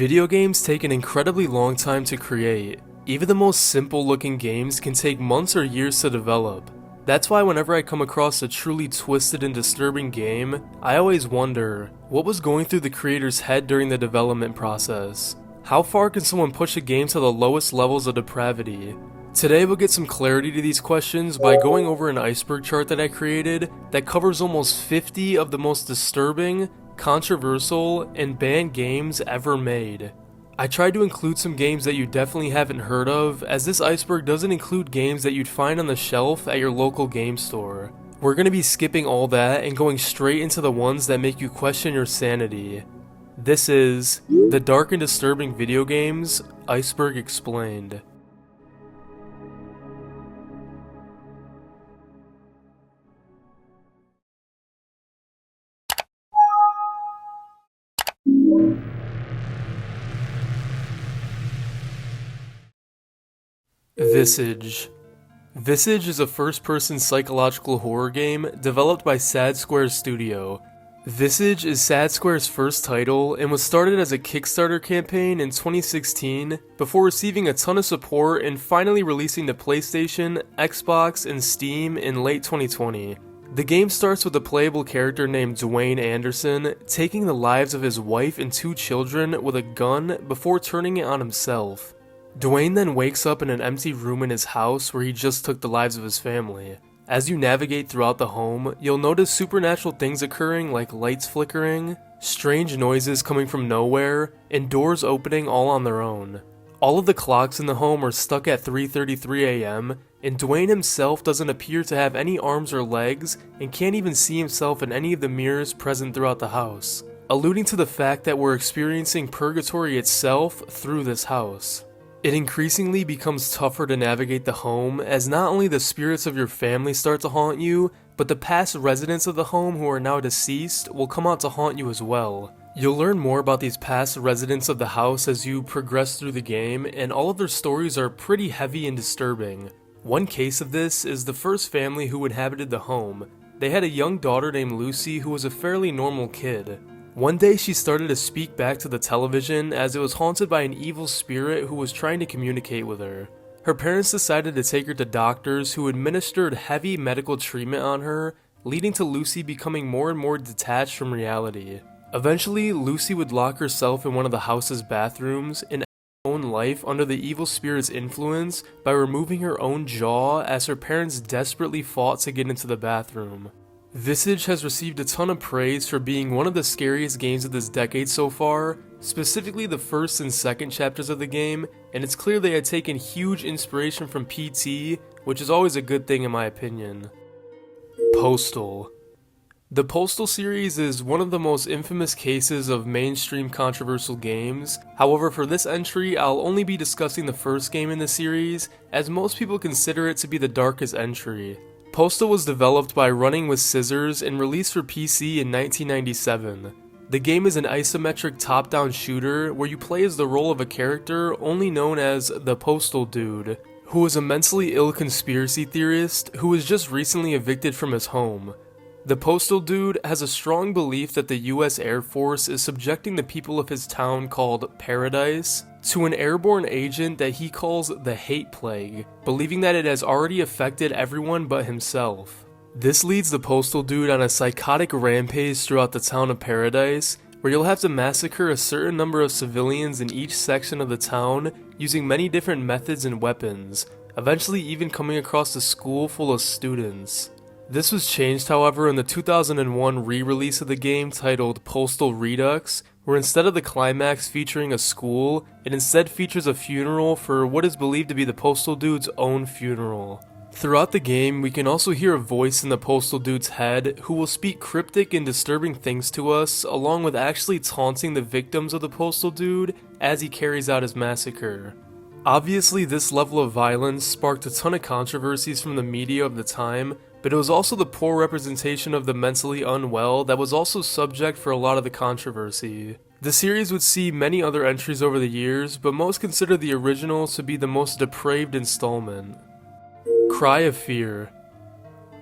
Video games take an incredibly long time to create. Even the most simple looking games can take months or years to develop. That's why whenever I come across a truly twisted and disturbing game, I always wonder, what was going through the creator's head during the development process? How far can someone push a game to the lowest levels of depravity? Today we'll get some clarity to these questions by going over an iceberg chart that I created that covers almost 50 of the most disturbing, controversial, and banned games ever made. I tried to include some games that you definitely haven't heard of, as this iceberg doesn't include games that you'd find on the shelf at your local game store. We're going to be skipping all that and going straight into the ones that make you question your sanity. This is the Dark and Disturbing Video Games, Iceberg Explained. Visage. Visage is a first-person psychological horror game developed by Sad Square Studio. Visage is Sad Square's first title and was started as a Kickstarter campaign in 2016 before receiving a ton of support and finally releasing to PlayStation, Xbox, and Steam in late 2020. The game starts with a playable character named Dwayne Anderson taking the lives of his wife and 2 children with a gun before turning it on himself. Dwayne then wakes up in an empty room in his house where he just took the lives of his family. As you navigate throughout the home, you'll notice supernatural things occurring like lights flickering, strange noises coming from nowhere, and doors opening all on their own. All of the clocks in the home are stuck at 3:33 a.m., and Dwayne himself doesn't appear to have any arms or legs and can't even see himself in any of the mirrors present throughout the house, alluding to the fact that we're experiencing purgatory itself through this house. It increasingly becomes tougher to navigate the home as not only the spirits of your family start to haunt you, but the past residents of the home who are now deceased will come out to haunt you as well. You'll learn more about these past residents of the house as you progress through the game, and all of their stories are pretty heavy and disturbing. One case of this is the first family who inhabited the home. They had a young daughter named Lucy who was a fairly normal kid. One day she started to speak back to the television as it was haunted by an evil spirit who was trying to communicate with her. Her parents decided to take her to doctors who administered heavy medical treatment on her, leading to Lucy becoming more and more detached from reality. Eventually, Lucy would lock herself in one of the house's bathrooms and end her own life under the evil spirit's influence by removing her own jaw as her parents desperately fought to get into the bathroom. Visage has received a ton of praise for being one of the scariest games of this decade so far, specifically the first and second chapters of the game, and it's clear they had taken huge inspiration from PT, which is always a good thing in my opinion. Postal. The Postal series is one of the most infamous cases of mainstream controversial games. However, for this entry, I'll only be discussing the first game in the series, as most people consider it to be the darkest entry. Postal was developed by Running with Scissors and released for PC in 1997. The game is an isometric top-down shooter where you play as the role of a character only known as the Postal Dude, who is a mentally ill conspiracy theorist who was just recently evicted from his home. The Postal Dude has a strong belief that the US Air Force is subjecting the people of his town called Paradise to an airborne agent that he calls the Hate Plague, believing that it has already affected everyone but himself. This leads the Postal Dude on a psychotic rampage throughout the town of Paradise, where you'll have to massacre a certain number of civilians in each section of the town using many different methods and weapons, eventually even coming across a school full of students. This was changed, however, in the 2001 re-release of the game titled Postal Redux, where instead of the climax featuring a school, it instead features a funeral for what is believed to be the Postal Dude's own funeral. Throughout the game, we can also hear a voice in the Postal Dude's head who will speak cryptic and disturbing things to us, along with actually taunting the victims of the Postal Dude as he carries out his massacre. Obviously, this level of violence sparked a ton of controversies from the media of the time, but it was also the poor representation of the mentally unwell that was also subject for a lot of the controversy. The series would see many other entries over the years, but most consider the original to be the most depraved installment. Cry of Fear.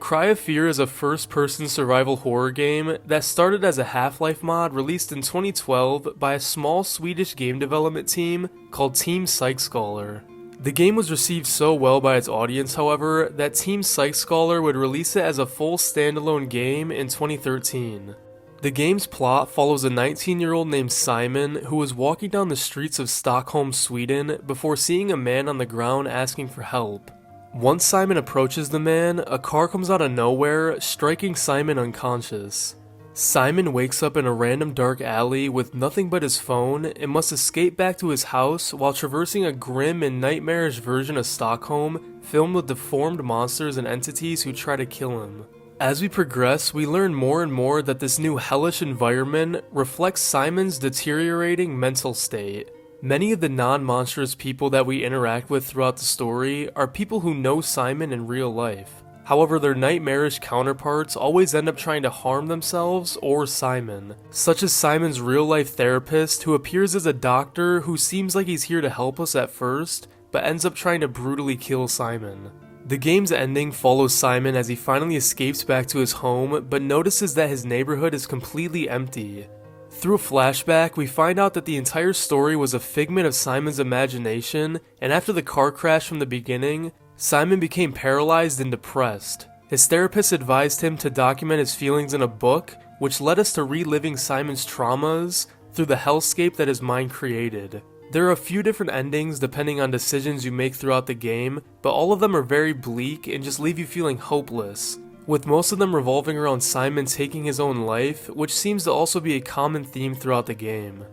Cry of Fear is a first-person survival horror game that started as a Half-Life mod released in 2012 by a small Swedish game development team called Team Psychscholar. The game was received so well by its audience, however, that Team Psychscholar would release it as a full standalone game in 2013. The game's plot follows a 19-year-old named Simon who was walking down the streets of Stockholm, Sweden before seeing a man on the ground asking for help. Once Simon approaches the man, a car comes out of nowhere, striking Simon unconscious. Simon wakes up in a random dark alley with nothing but his phone and must escape back to his house while traversing a grim and nightmarish version of Stockholm filled with deformed monsters and entities who try to kill him. As we progress, we learn more and more that this new hellish environment reflects Simon's deteriorating mental state. Many of the non-monstrous people that we interact with throughout the story are people who know Simon in real life. However, their nightmarish counterparts always end up trying to harm themselves or Simon, such as Simon's real-life therapist who appears as a doctor who seems like he's here to help us at first, but ends up trying to brutally kill Simon. The game's ending follows Simon as he finally escapes back to his home, but notices that his neighborhood is completely empty. Through a flashback, we find out that the entire story was a figment of Simon's imagination, and after the car crash from the beginning, Simon became paralyzed and depressed. His therapist advised him to document his feelings in a book, which led us to reliving Simon's traumas through the hellscape that his mind created. There are a few different endings depending on decisions you make throughout the game, but all of them are very bleak and just leave you feeling hopeless, with most of them revolving around Simon taking his own life, which seems to also be a common theme throughout the game.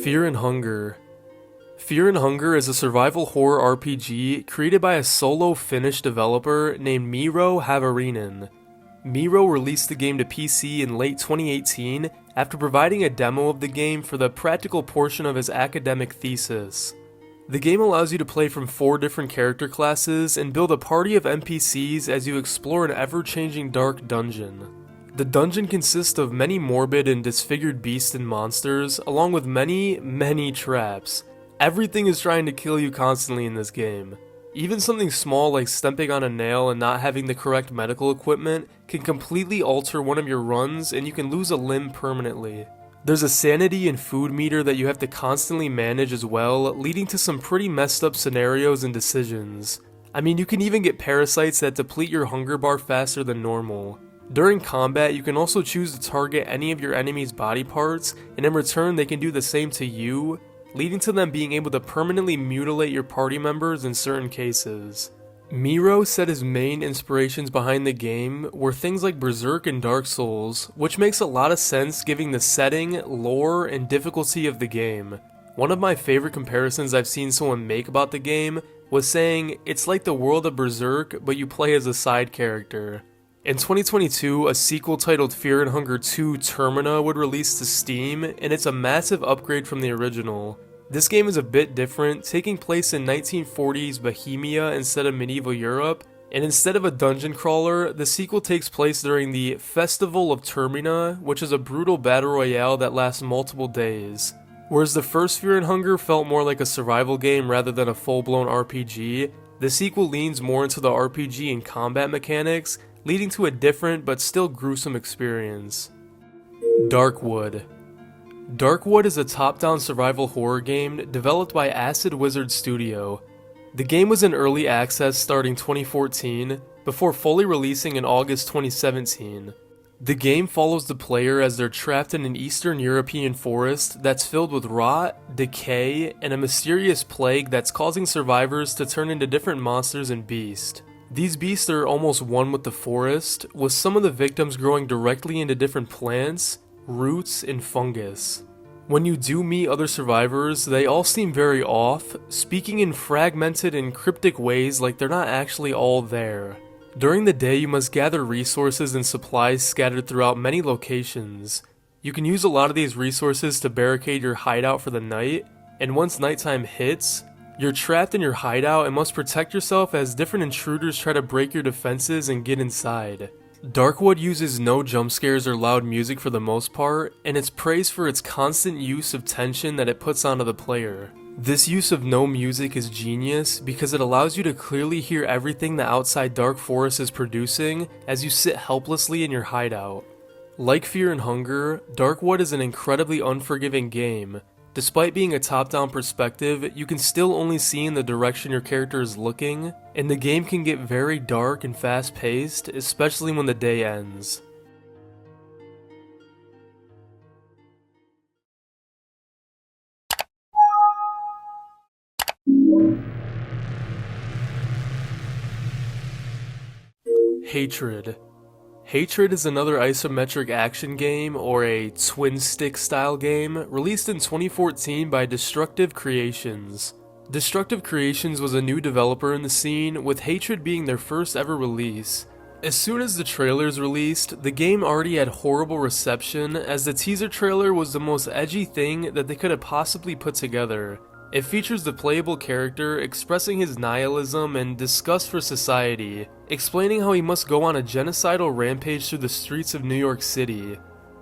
Fear and Hunger. Fear and Hunger is a survival horror RPG created by a solo Finnish developer named Miro Havarinen. Miro released the game to PC in late 2018 after providing a demo of the game for the practical portion of his academic thesis. The game allows you to play from 4 different character classes and build a party of NPCs as you explore an ever-changing dark dungeon. The dungeon consists of many morbid and disfigured beasts and monsters, along with many traps. Everything is trying to kill you constantly in this game. Even something small like stepping on a nail and not having the correct medical equipment can completely alter one of your runs and you can lose a limb permanently. There's a sanity and food meter that you have to constantly manage as well, leading to some pretty messed up scenarios and decisions. I mean, you can even get parasites that deplete your hunger bar faster than normal. During combat, you can also choose to target any of your enemy's body parts, and in return they can do the same to you, leading to them being able to permanently mutilate your party members in certain cases. Miro said his main inspirations behind the game were things like Berserk and Dark Souls, which makes a lot of sense given the setting, lore, and difficulty of the game. One of my favorite comparisons I've seen someone make about the game was saying it's like the world of Berserk, but you play as a side character. In 2022, a sequel titled Fear and Hunger 2 Termina would release to Steam, and it's a massive upgrade from the original. This game is a bit different, taking place in 1940s Bohemia instead of medieval Europe, and instead of a dungeon crawler, the sequel takes place during the Festival of Termina, which is a brutal battle royale that lasts multiple days. Whereas the first Fear and Hunger felt more like a survival game rather than a full-blown RPG, the sequel leans more into the RPG and combat mechanics, leading to a different but still gruesome experience. Darkwood. Darkwood is a top-down survival horror game developed by Acid Wizard Studio. The game was in early access starting 2014, before fully releasing in August 2017. The game follows the player as they're trapped in an Eastern European forest that's filled with rot, decay, and a mysterious plague that's causing survivors to turn into different monsters and beasts. These beasts are almost one with the forest, with some of the victims growing directly into different plants, roots, and fungus. When you do meet other survivors, they all seem very off, speaking in fragmented and cryptic ways like they're not actually all there. During the day, you must gather resources and supplies scattered throughout many locations. You can use a lot of these resources to barricade your hideout for the night, and once nighttime hits, you're trapped in your hideout and must protect yourself as different intruders try to break your defenses and get inside. Darkwood uses no jump scares or loud music for the most part, and it's praised for its constant use of tension that it puts onto the player. This use of no music is genius because it allows you to clearly hear everything the outside Dark Forest is producing as you sit helplessly in your hideout. Like Fear and Hunger, Darkwood is an incredibly unforgiving game. Despite being a top-down perspective, you can still only see in the direction your character is looking, and the game can get very dark and fast-paced, especially when the day ends. Hatred. Hatred is another isometric action game, or a twin-stick style game, released in 2014 by Destructive Creations. Destructive Creations was a new developer in the scene, with Hatred being their first ever release. As soon as the trailers released, the game already had horrible reception, as the teaser trailer was the most edgy thing that they could have possibly put together. It features the playable character expressing his nihilism and disgust for society, explaining how he must go on a genocidal rampage through the streets of New York City.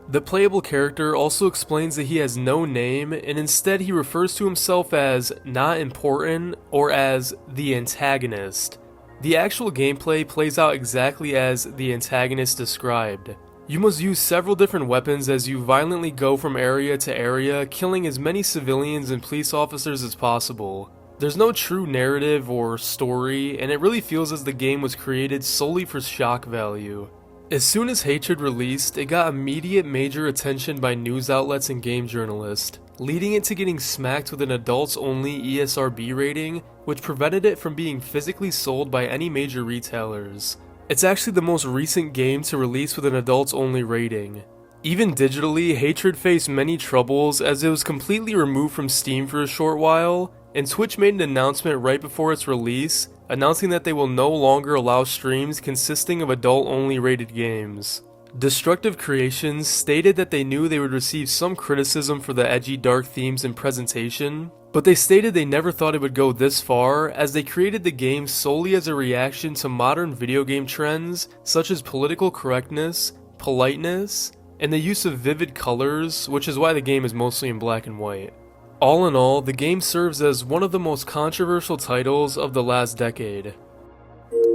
The playable character also explains that he has no name, and instead he refers to himself as not important or as the antagonist. The actual gameplay plays out exactly as the antagonist described. You must use several different weapons as you violently go from area to area, killing as many civilians and police officers as possible. There's no true narrative or story, and it really feels as the game was created solely for shock value. As soon as Hatred released, it got immediate major attention by news outlets and game journalists, leading it to getting smacked with an adults-only ESRB rating, which prevented it from being physically sold by any major retailers. It's actually the most recent game to release with an adults-only rating. Even digitally, Hatred faced many troubles as it was completely removed from Steam for a short while, and Twitch made an announcement right before its release, announcing that they will no longer allow streams consisting of adult-only rated games. Destructive Creations stated that they knew they would receive some criticism for the edgy dark themes and presentation, but they stated they never thought it would go this far, as they created the game solely as a reaction to modern video game trends such as political correctness, politeness, and the use of vivid colors, which is why the game is mostly in black and white. All in all, the game serves as one of the most controversial titles of the last decade.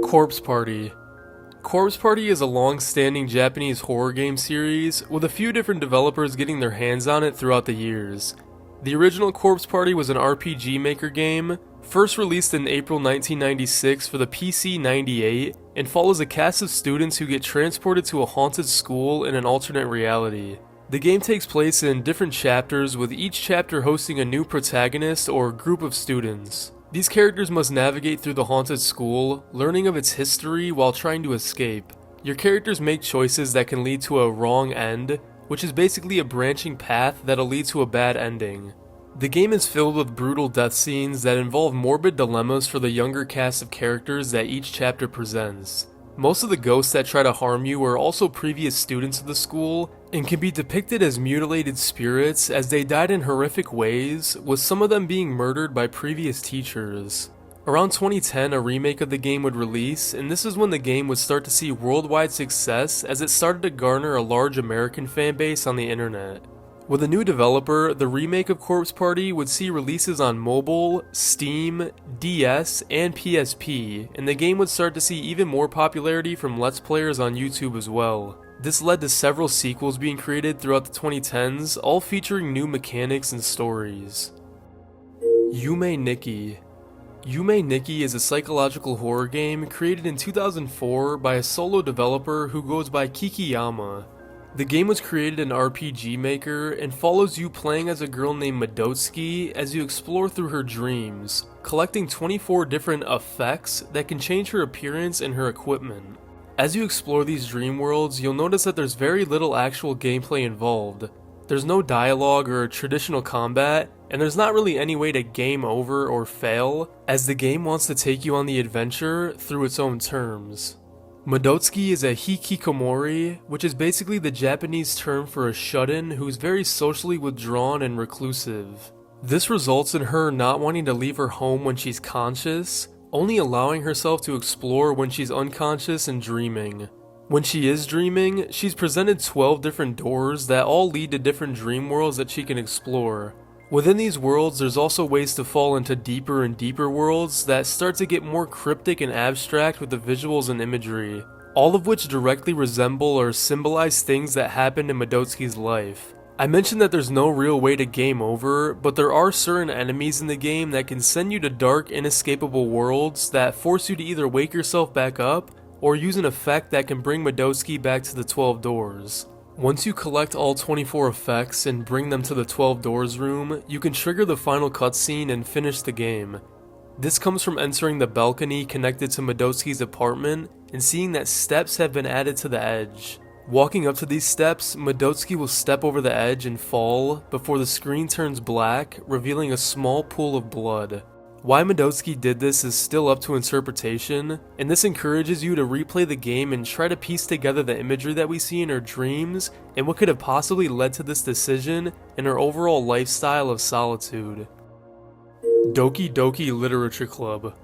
Corpse Party. Corpse Party is a long-standing Japanese horror game series, with a few different developers getting their hands on it throughout the years. The original Corpse Party was an RPG Maker game, first released in April 1996 for the PC 98, and follows a cast of students who get transported to a haunted school in an alternate reality. The game takes place in different chapters, with each chapter hosting a new protagonist or group of students. These characters must navigate through the haunted school, learning of its history while trying to escape. Your characters make choices that can lead to a wrong end, which is basically a branching path that'll lead to a bad ending. The game is filled with brutal death scenes that involve morbid dilemmas for the younger cast of characters that each chapter presents. Most of the ghosts that try to harm you are also previous students of the school, and can be depicted as mutilated spirits as they died in horrific ways, with some of them being murdered by previous teachers. Around 2010, a remake of the game would release, and this is when the game would start to see worldwide success as it started to garner a large American fan base on the internet. With a new developer, the remake of Corpse Party would see releases on mobile, Steam, DS, and PSP, and the game would start to see even more popularity from Let's Players on YouTube as well. This led to several sequels being created throughout the 2010s, all featuring new mechanics and stories. Yume Nikki. Yume Nikki is a psychological horror game created in 2004 by a solo developer who goes by Kikiyama. The game was created in RPG Maker and follows you playing as a girl named Madotsuki as you explore through her dreams, collecting 24 different effects that can change her appearance and her equipment. As you explore these dream worlds, you'll notice that there's very little actual gameplay involved. There's no dialogue or traditional combat, and there's not really any way to game over or fail, as the game wants to take you on the adventure through its own terms. Madotsuki is a hikikomori, which is basically the Japanese term for a shut-in who's very socially withdrawn and reclusive. This results in her not wanting to leave her home when she's conscious, only allowing herself to explore when she's unconscious and dreaming. When she is dreaming, she's presented 12 different doors that all lead to different dream worlds that she can explore. Within these worlds, there's also ways to fall into deeper and deeper worlds that start to get more cryptic and abstract with the visuals and imagery, all of which directly resemble or symbolize things that happened in Madotsuki's life. I mentioned that there's no real way to game over, but there are certain enemies in the game that can send you to dark, inescapable worlds that force you to either wake yourself back up, or use an effect that can bring Madotsuki back to the 12 doors. Once you collect all 24 effects and bring them to the 12 doors room, you can trigger the final cutscene and finish the game. This comes from entering the balcony connected to Madotsuki's apartment and seeing that steps have been added to the edge. Walking up to these steps, Madotsuki will step over the edge and fall before the screen turns black, revealing a small pool of blood. Why Madotsuki did this is still up to interpretation, and this encourages you to replay the game and try to piece together the imagery that we see in her dreams and what could have possibly led to this decision and her overall lifestyle of solitude. Doki Doki Literature Club.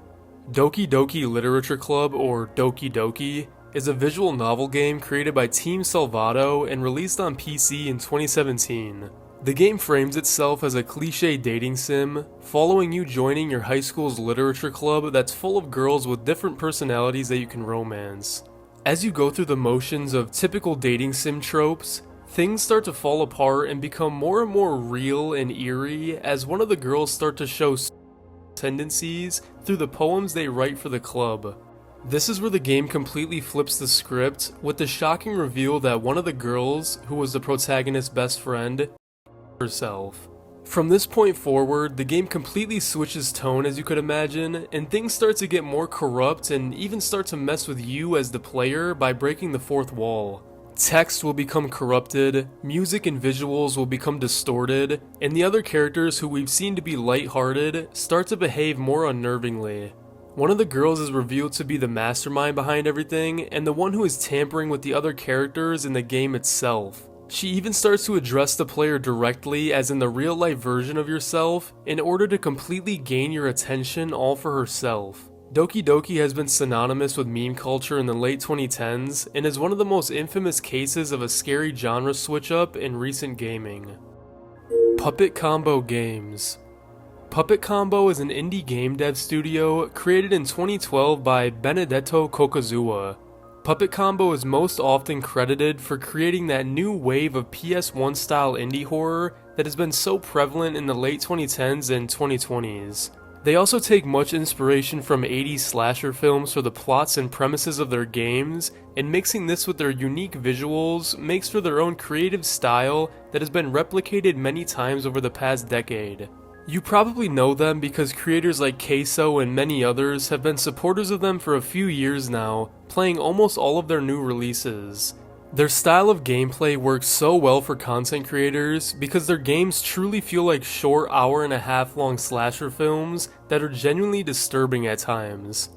Doki Doki Literature Club, or Doki Doki, is a visual novel game created by Team Salvato and released on PC in 2017. The game frames itself as a cliché dating sim, following you joining your high school's literature club that's full of girls with different personalities that you can romance. As you go through the motions of typical dating sim tropes, things start to fall apart and become more and more real and eerie as one of the girls start to show tendencies through the poems they write for the club. This is where the game completely flips the script, with the shocking reveal that one of the girls, who was the protagonist's best friend, herself. From this point forward, the game completely switches tone, as you could imagine, and things start to get more corrupt and even start to mess with you as the player by breaking the fourth wall. Text will become corrupted, music and visuals will become distorted, and the other characters who we've seen to be lighthearted start to behave more unnervingly. One of the girls is revealed to be the mastermind behind everything, and the one who is tampering with the other characters in the game itself. She even starts to address the player directly, as in the real-life version of yourself, in order to completely gain your attention all for herself. Doki Doki has been synonymous with meme culture in the late 2010s, and is one of the most infamous cases of a scary genre switch-up in recent gaming. Puppet Combo Games. Puppet Combo is an indie game dev studio created in 2012 by Benedetto Kokazuwa. Puppet Combo is most often credited for creating that new wave of PS1 style indie horror that has been so prevalent in the late 2010s and 2020s. They also take much inspiration from 80s slasher films for the plots and premises of their games, and mixing this with their unique visuals makes for their own creative style that has been replicated many times over the past decade. You probably know them because creators like Queso and many others have been supporters of them for a few years now, playing almost all of their new releases. Their style of gameplay works so well for content creators because their games truly feel like short hour-and-a-half long slasher films that are genuinely disturbing at times.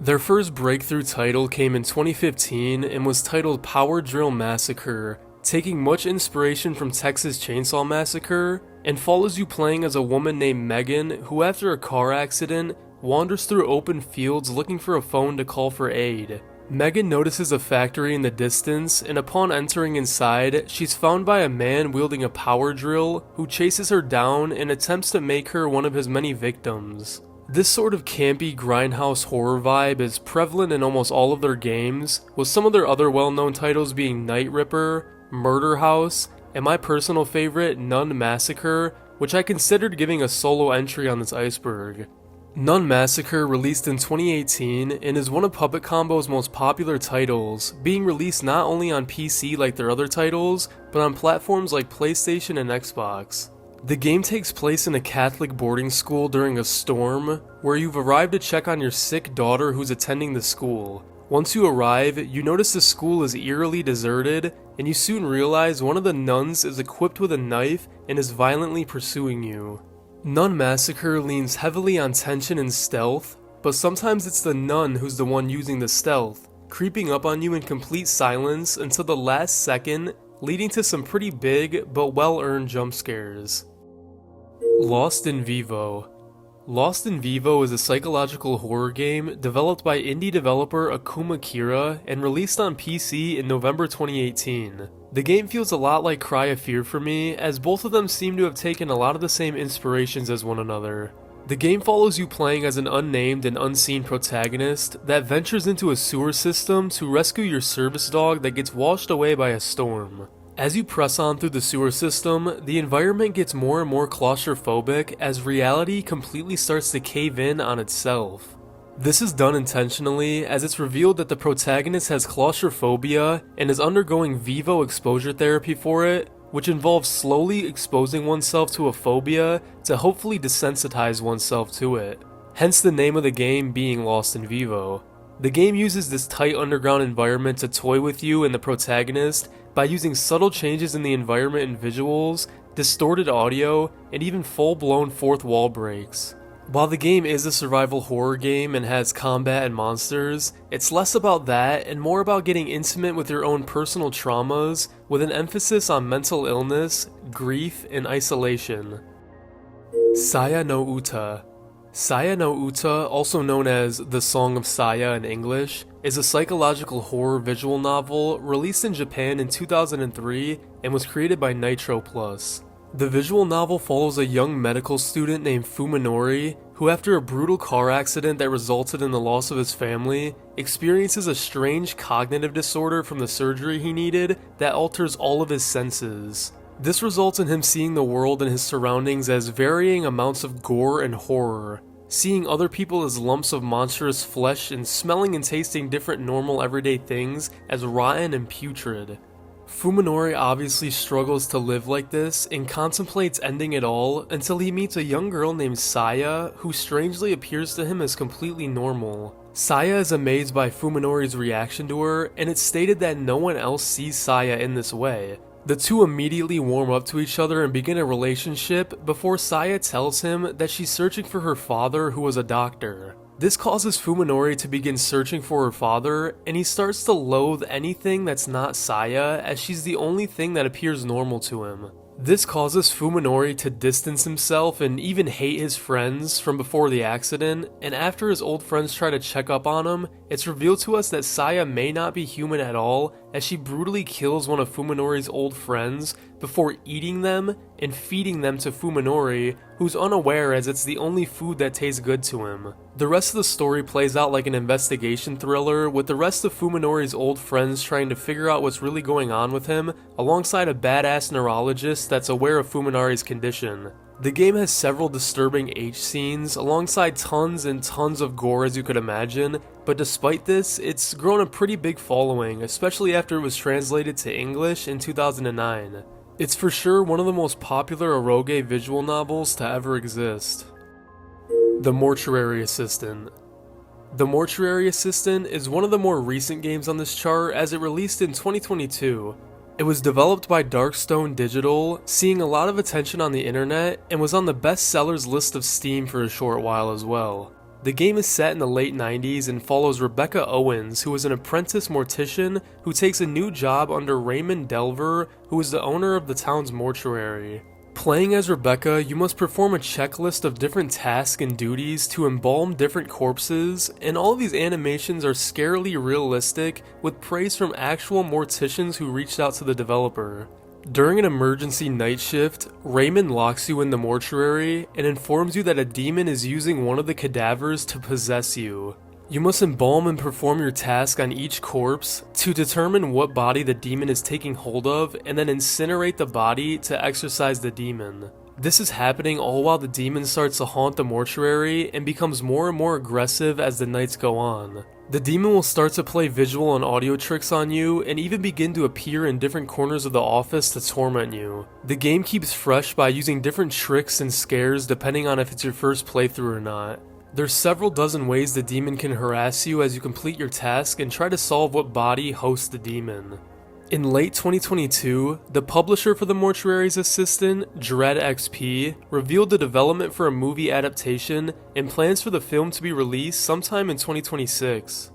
Their first breakthrough title came in 2015 and was titled Power Drill Massacre, taking much inspiration from Texas Chainsaw Massacre, and follows you playing as a woman named Megan who, after a car accident, wanders through open fields looking for a phone to call for aid. Megan notices a factory in the distance, and upon entering inside, she's found by a man wielding a power drill who chases her down and attempts to make her one of his many victims. This sort of campy grindhouse horror vibe is prevalent in almost all of their games, with some of their other well-known titles being Night Ripper, Murder House, and my personal favorite, Nun Massacre, which I considered giving a solo entry on this Iceberg. Nun Massacre released in 2018 and is one of Puppet Combo's most popular titles, being released not only on PC like their other titles, but on platforms like PlayStation and Xbox. The game takes place in a Catholic boarding school during a storm, where you've arrived to check on your sick daughter who's attending the school. Once you arrive, you notice the school is eerily deserted, and you soon realize one of the nuns is equipped with a knife and is violently pursuing you. Nun Massacre leans heavily on tension and stealth, but sometimes it's the nun who's the one using the stealth, creeping up on you in complete silence until the last second, leading to some pretty big but well-earned jump scares. Lost in Vivo. Lost in Vivo is a psychological horror game developed by indie developer Akuma Kira and released on PC in November 2018. The game feels a lot like Cry of Fear for me, as both of them seem to have taken a lot of the same inspirations as one another. The game follows you playing as an unnamed and unseen protagonist that ventures into a sewer system to rescue your service dog that gets washed away by a storm. As you press on through the sewer system, the environment gets more and more claustrophobic as reality completely starts to cave in on itself. This is done intentionally, as it's revealed that the protagonist has claustrophobia and is undergoing vivo exposure therapy for it, which involves slowly exposing oneself to a phobia to hopefully desensitize oneself to it. Hence the name of the game being Lost in Vivo. The game uses this tight underground environment to toy with you and the protagonist by using subtle changes in the environment and visuals, distorted audio, and even full-blown fourth wall breaks. While the game is a survival horror game and has combat and monsters, it's less about that and more about getting intimate with your own personal traumas, with an emphasis on mental illness, grief, and isolation. Saya no Uta. Saya no Uta, also known as The Song of Saya in English, is a psychological horror visual novel released in Japan in 2003 and was created by Nitro Plus. The visual novel follows a young medical student named Fuminori who, after a brutal car accident that resulted in the loss of his family, experiences a strange cognitive disorder from the surgery he needed that alters all of his senses. This results in him seeing the world and his surroundings as varying amounts of gore and horror, seeing other people as lumps of monstrous flesh and smelling and tasting different normal everyday things as rotten and putrid. Fuminori obviously struggles to live like this and contemplates ending it all until he meets a young girl named Saya who strangely appears to him as completely normal. Saya is amazed by Fuminori's reaction to her, and it's stated that no one else sees Saya in this way. The two immediately warm up to each other and begin a relationship before Saya tells him that she's searching for her father, who was a doctor. This causes Fuminori to begin searching for her father, and he starts to loathe anything that's not Saya, as she's the only thing that appears normal to him. This causes Fuminori to distance himself and even hate his friends from before the accident, and after his old friends try to check up on him, it's revealed to us that Saya may not be human at all, as she brutally kills one of Fuminori's old friends before eating them and feeding them to Fuminori, who's unaware as it's the only food that tastes good to him. The rest of the story plays out like an investigation thriller, with the rest of Fuminori's old friends trying to figure out what's really going on with him, alongside a badass neurologist that's aware of Fuminori's condition. The game has several disturbing H scenes, alongside tons and tons of gore as you could imagine, but despite this, it's grown a pretty big following, especially after it was translated to English in 2009. It's for sure one of the most popular eroge visual novels to ever exist. The Mortuary Assistant. The Mortuary Assistant is one of the more recent games on this chart, as it released in 2022. It was developed by Darkstone Digital, seeing a lot of attention on the internet, and was on the best sellers list of Steam for a short while as well. The game is set in the late 90s and follows Rebecca Owens, who is an apprentice mortician who takes a new job under Raymond Delver, who is the owner of the town's mortuary. Playing as Rebecca, you must perform a checklist of different tasks and duties to embalm different corpses, and all of these animations are scarily realistic, with praise from actual morticians who reached out to the developer. During an emergency night shift, Raymond locks you in the mortuary and informs you that a demon is using one of the cadavers to possess you. You must embalm and perform your task on each corpse to determine what body the demon is taking hold of, and then incinerate the body to exorcise the demon. This is happening all while the demon starts to haunt the mortuary and becomes more and more aggressive as the nights go on. The demon will start to play visual and audio tricks on you and even begin to appear in different corners of the office to torment you. The game keeps fresh by using different tricks and scares depending on if it's your first playthrough or not. There's several dozen ways the demon can harass you as you complete your task and try to solve what body hosts the demon. In late 2022, the publisher for the Mortuary's Assistant, Dread XP, revealed the development for a movie adaptation and plans for the film to be released sometime in 2026.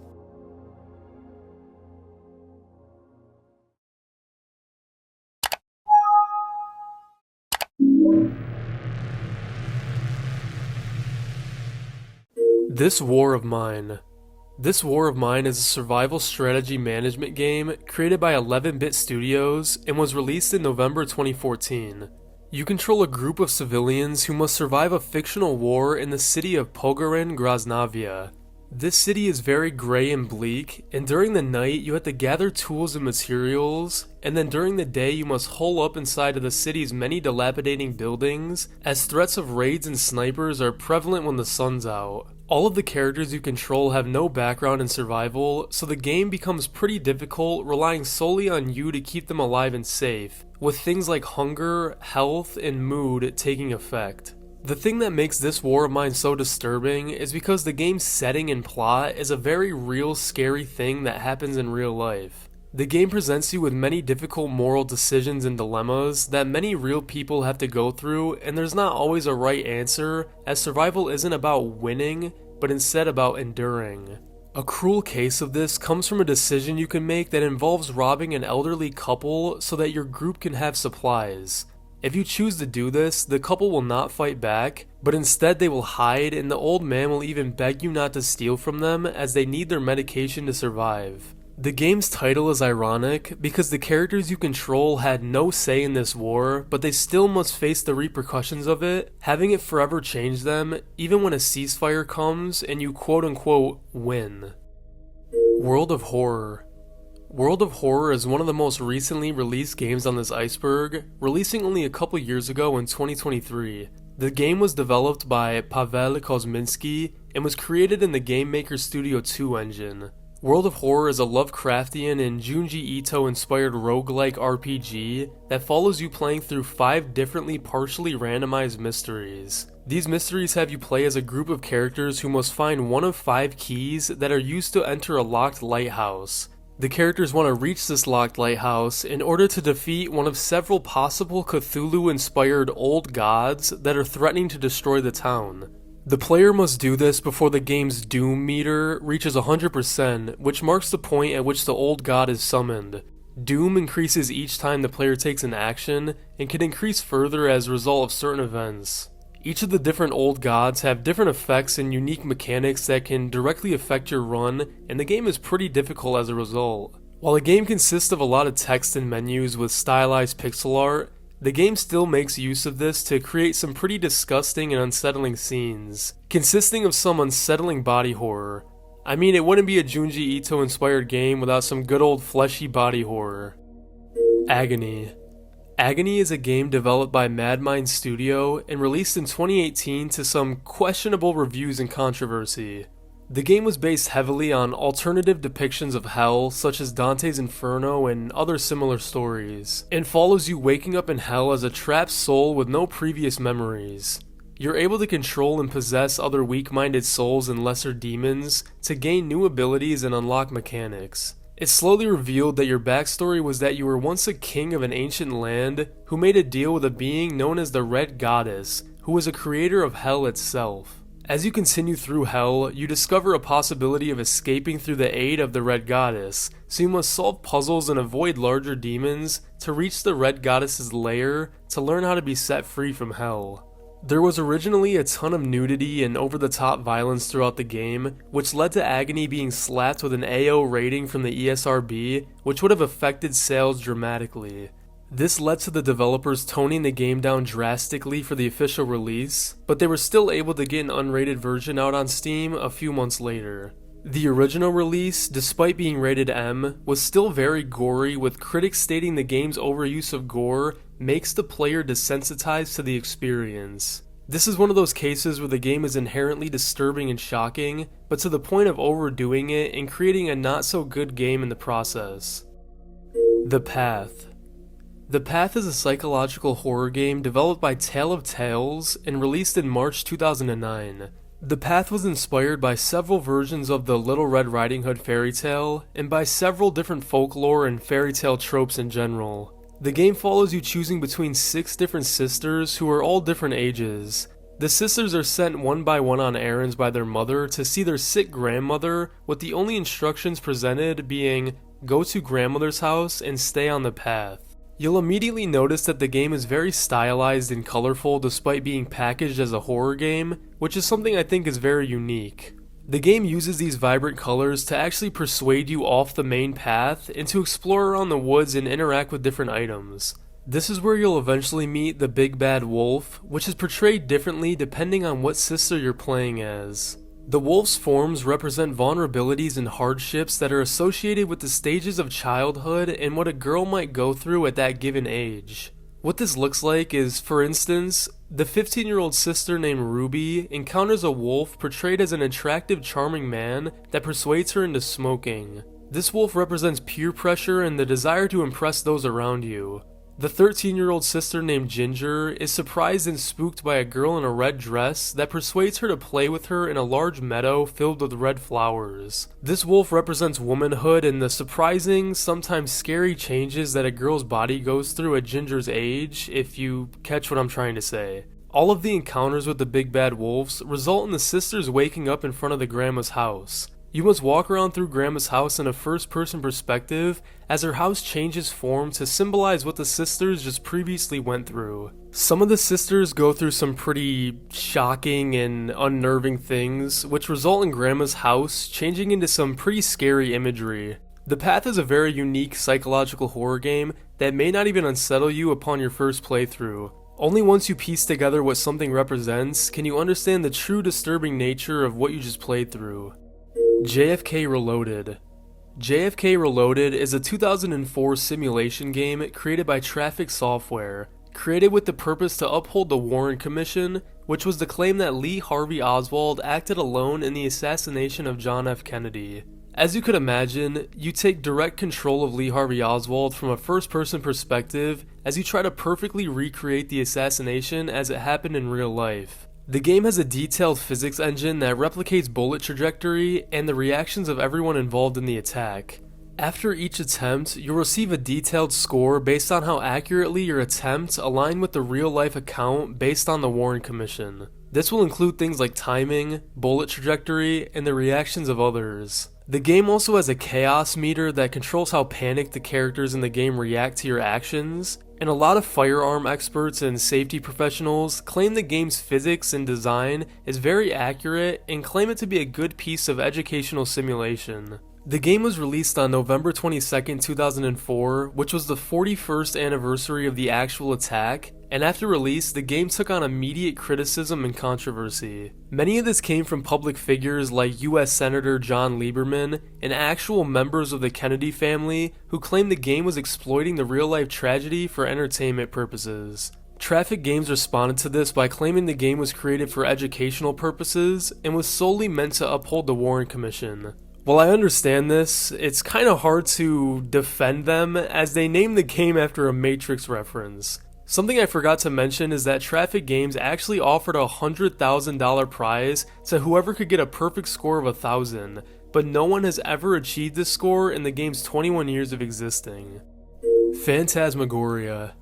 This War of Mine. This War of Mine is a survival strategy management game created by 11-Bit Studios and was released in November 2014. You control a group of civilians who must survive a fictional war in the city of Pogorin Groznovia. This city is very grey and bleak, and during the night you have to gather tools and materials, and then during the day you must hole up inside of the city's many dilapidating buildings, as threats of raids and snipers are prevalent when the sun's out. All of the characters you control have no background in survival, so the game becomes pretty difficult, relying solely on you to keep them alive and safe, with things like hunger, health, and mood taking effect. The thing that makes this War of Mine so disturbing is because the game's setting and plot is a very real, scary thing that happens in real life. The game presents you with many difficult moral decisions and dilemmas that many real people have to go through, and there's not always a right answer, as survival isn't about winning, but instead about enduring. A cruel case of this comes from a decision you can make that involves robbing an elderly couple so that your group can have supplies. If you choose to do this, the couple will not fight back, but instead they will hide, and the old man will even beg you not to steal from them as they need their medication to survive. The game's title is ironic because the characters you control had no say in this war, but they still must face the repercussions of it, having it forever change them, even when a ceasefire comes and you quote-unquote win. World of Horror. World of Horror is one of the most recently released games on this Iceberg, releasing only a couple years ago in 2023. The game was developed by Pavel Kozminski and was created in the Game Maker Studio 2 engine. World of Horror is a Lovecraftian and Junji Ito-inspired roguelike RPG that follows you playing through 5 differently partially randomized mysteries. These mysteries have you play as a group of characters who must find one of 5 keys that are used to enter a locked lighthouse. The characters want to reach this locked lighthouse in order to defeat one of several possible Cthulhu-inspired old gods that are threatening to destroy the town. The player must do this before the game's doom meter reaches 100%, which marks the point at which the old god is summoned. Doom increases each time the player takes an action, and can increase further as a result of certain events. Each of the different old gods have different effects and unique mechanics that can directly affect your run, and the game is pretty difficult as a result. While the game consists of a lot of text and menus with stylized pixel art, the game still makes use of this to create some pretty disgusting and unsettling scenes, consisting of some unsettling body horror. I mean, it wouldn't be a Junji Ito inspired game without some good old fleshy body horror. Agony. Agony is a game developed by Madmind Studio and released in 2018 to some questionable reviews and controversy. The game was based heavily on alternative depictions of hell, such as Dante's Inferno and other similar stories, and follows you waking up in hell as a trapped soul with no previous memories. You're able to control and possess other weak-minded souls and lesser demons to gain new abilities and unlock mechanics. It's slowly revealed that your backstory was that you were once a king of an ancient land who made a deal with a being known as the Red Goddess, who was a creator of hell itself. As you continue through hell, you discover a possibility of escaping through the aid of the Red Goddess, so you must solve puzzles and avoid larger demons to reach the Red Goddess's lair to learn how to be set free from hell. There was originally a ton of nudity and over-the-top violence throughout the game, which led to Agony being slapped with an AO rating from the ESRB, which would have affected sales dramatically. This led to the developers toning the game down drastically for the official release, but they were still able to get an unrated version out on Steam a few months later. The original release, despite being rated M, was still very gory, with critics stating the game's overuse of gore makes the player desensitized to the experience. This is one of those cases where the game is inherently disturbing and shocking, but to the point of overdoing it and creating a not so good game in the process. The Path. The Path is a psychological horror game developed by Tale of Tales and released in March 2009. The Path was inspired by several versions of the Little Red Riding Hood fairy tale, and by several different folklore and fairy tale tropes in general. The game follows you choosing between 6 different sisters who are all different ages. The sisters are sent one by one on errands by their mother to see their sick grandmother, with the only instructions presented being, go to grandmother's house and stay on the path. You'll immediately notice that the game is very stylized and colorful despite being packaged as a horror game, which is something I think is very unique. The game uses these vibrant colors to actually persuade you off the main path and to explore around the woods and interact with different items. This is where you'll eventually meet the big bad wolf, which is portrayed differently depending on what sister you're playing as. The wolf's forms represent vulnerabilities and hardships that are associated with the stages of childhood and what a girl might go through at that given age. What this looks like is, for instance, the 15-year-old sister named Ruby encounters a wolf portrayed as an attractive, charming man that persuades her into smoking. This wolf represents peer pressure and the desire to impress those around you. The 13-year-old sister named Ginger is surprised and spooked by a girl in a red dress that persuades her to play with her in a large meadow filled with red flowers. This wolf represents womanhood and the surprising, sometimes scary changes that a girl's body goes through at Ginger's age, if you catch what I'm trying to say. All of the encounters with the big bad wolves result in the sisters waking up in front of the grandma's house. You must walk around through Grandma's house in a first-person perspective as her house changes form to symbolize what the sisters just previously went through. Some of the sisters go through some pretty shocking and unnerving things, which result in Grandma's house changing into some pretty scary imagery. The Path is a very unique psychological horror game that may not even unsettle you upon your first playthrough. Only once you piece together what something represents can you understand the true disturbing nature of what you just played through. JFK Reloaded. JFK Reloaded is a 2004 simulation game created by Traffic Software, created with the purpose to uphold the Warren Commission, which was the claim that Lee Harvey Oswald acted alone in the assassination of John F. Kennedy. As you could imagine, you take direct control of Lee Harvey Oswald from a first-person perspective as you try to perfectly recreate the assassination as it happened in real life. The game has a detailed physics engine that replicates bullet trajectory and the reactions of everyone involved in the attack. After each attempt, you'll receive a detailed score based on how accurately your attempt aligned with the real-life account based on the Warren Commission. This will include things like timing, bullet trajectory, and the reactions of others. The game also has a chaos meter that controls how panicked the characters in the game react to your actions, and a lot of firearm experts and safety professionals claim the game's physics and design is very accurate and claim it to be a good piece of educational simulation. The game was released on November 22, 2004, which was the 41st anniversary of the actual attack, and after release, the game took on immediate criticism and controversy. Many of this came from public figures like US Senator John Lieberman and actual members of the Kennedy family who claimed the game was exploiting the real-life tragedy for entertainment purposes. Traffic Games responded to this by claiming the game was created for educational purposes and was solely meant to uphold the Warren Commission. While I understand this, it's kinda hard to defend them as they named the game after a Matrix reference. Something I forgot to mention is that Traffic Games actually offered a $100,000 prize to whoever could get a perfect score of 1,000, but no one has ever achieved this score in the game's 21 years of existing. Phantasmagoria.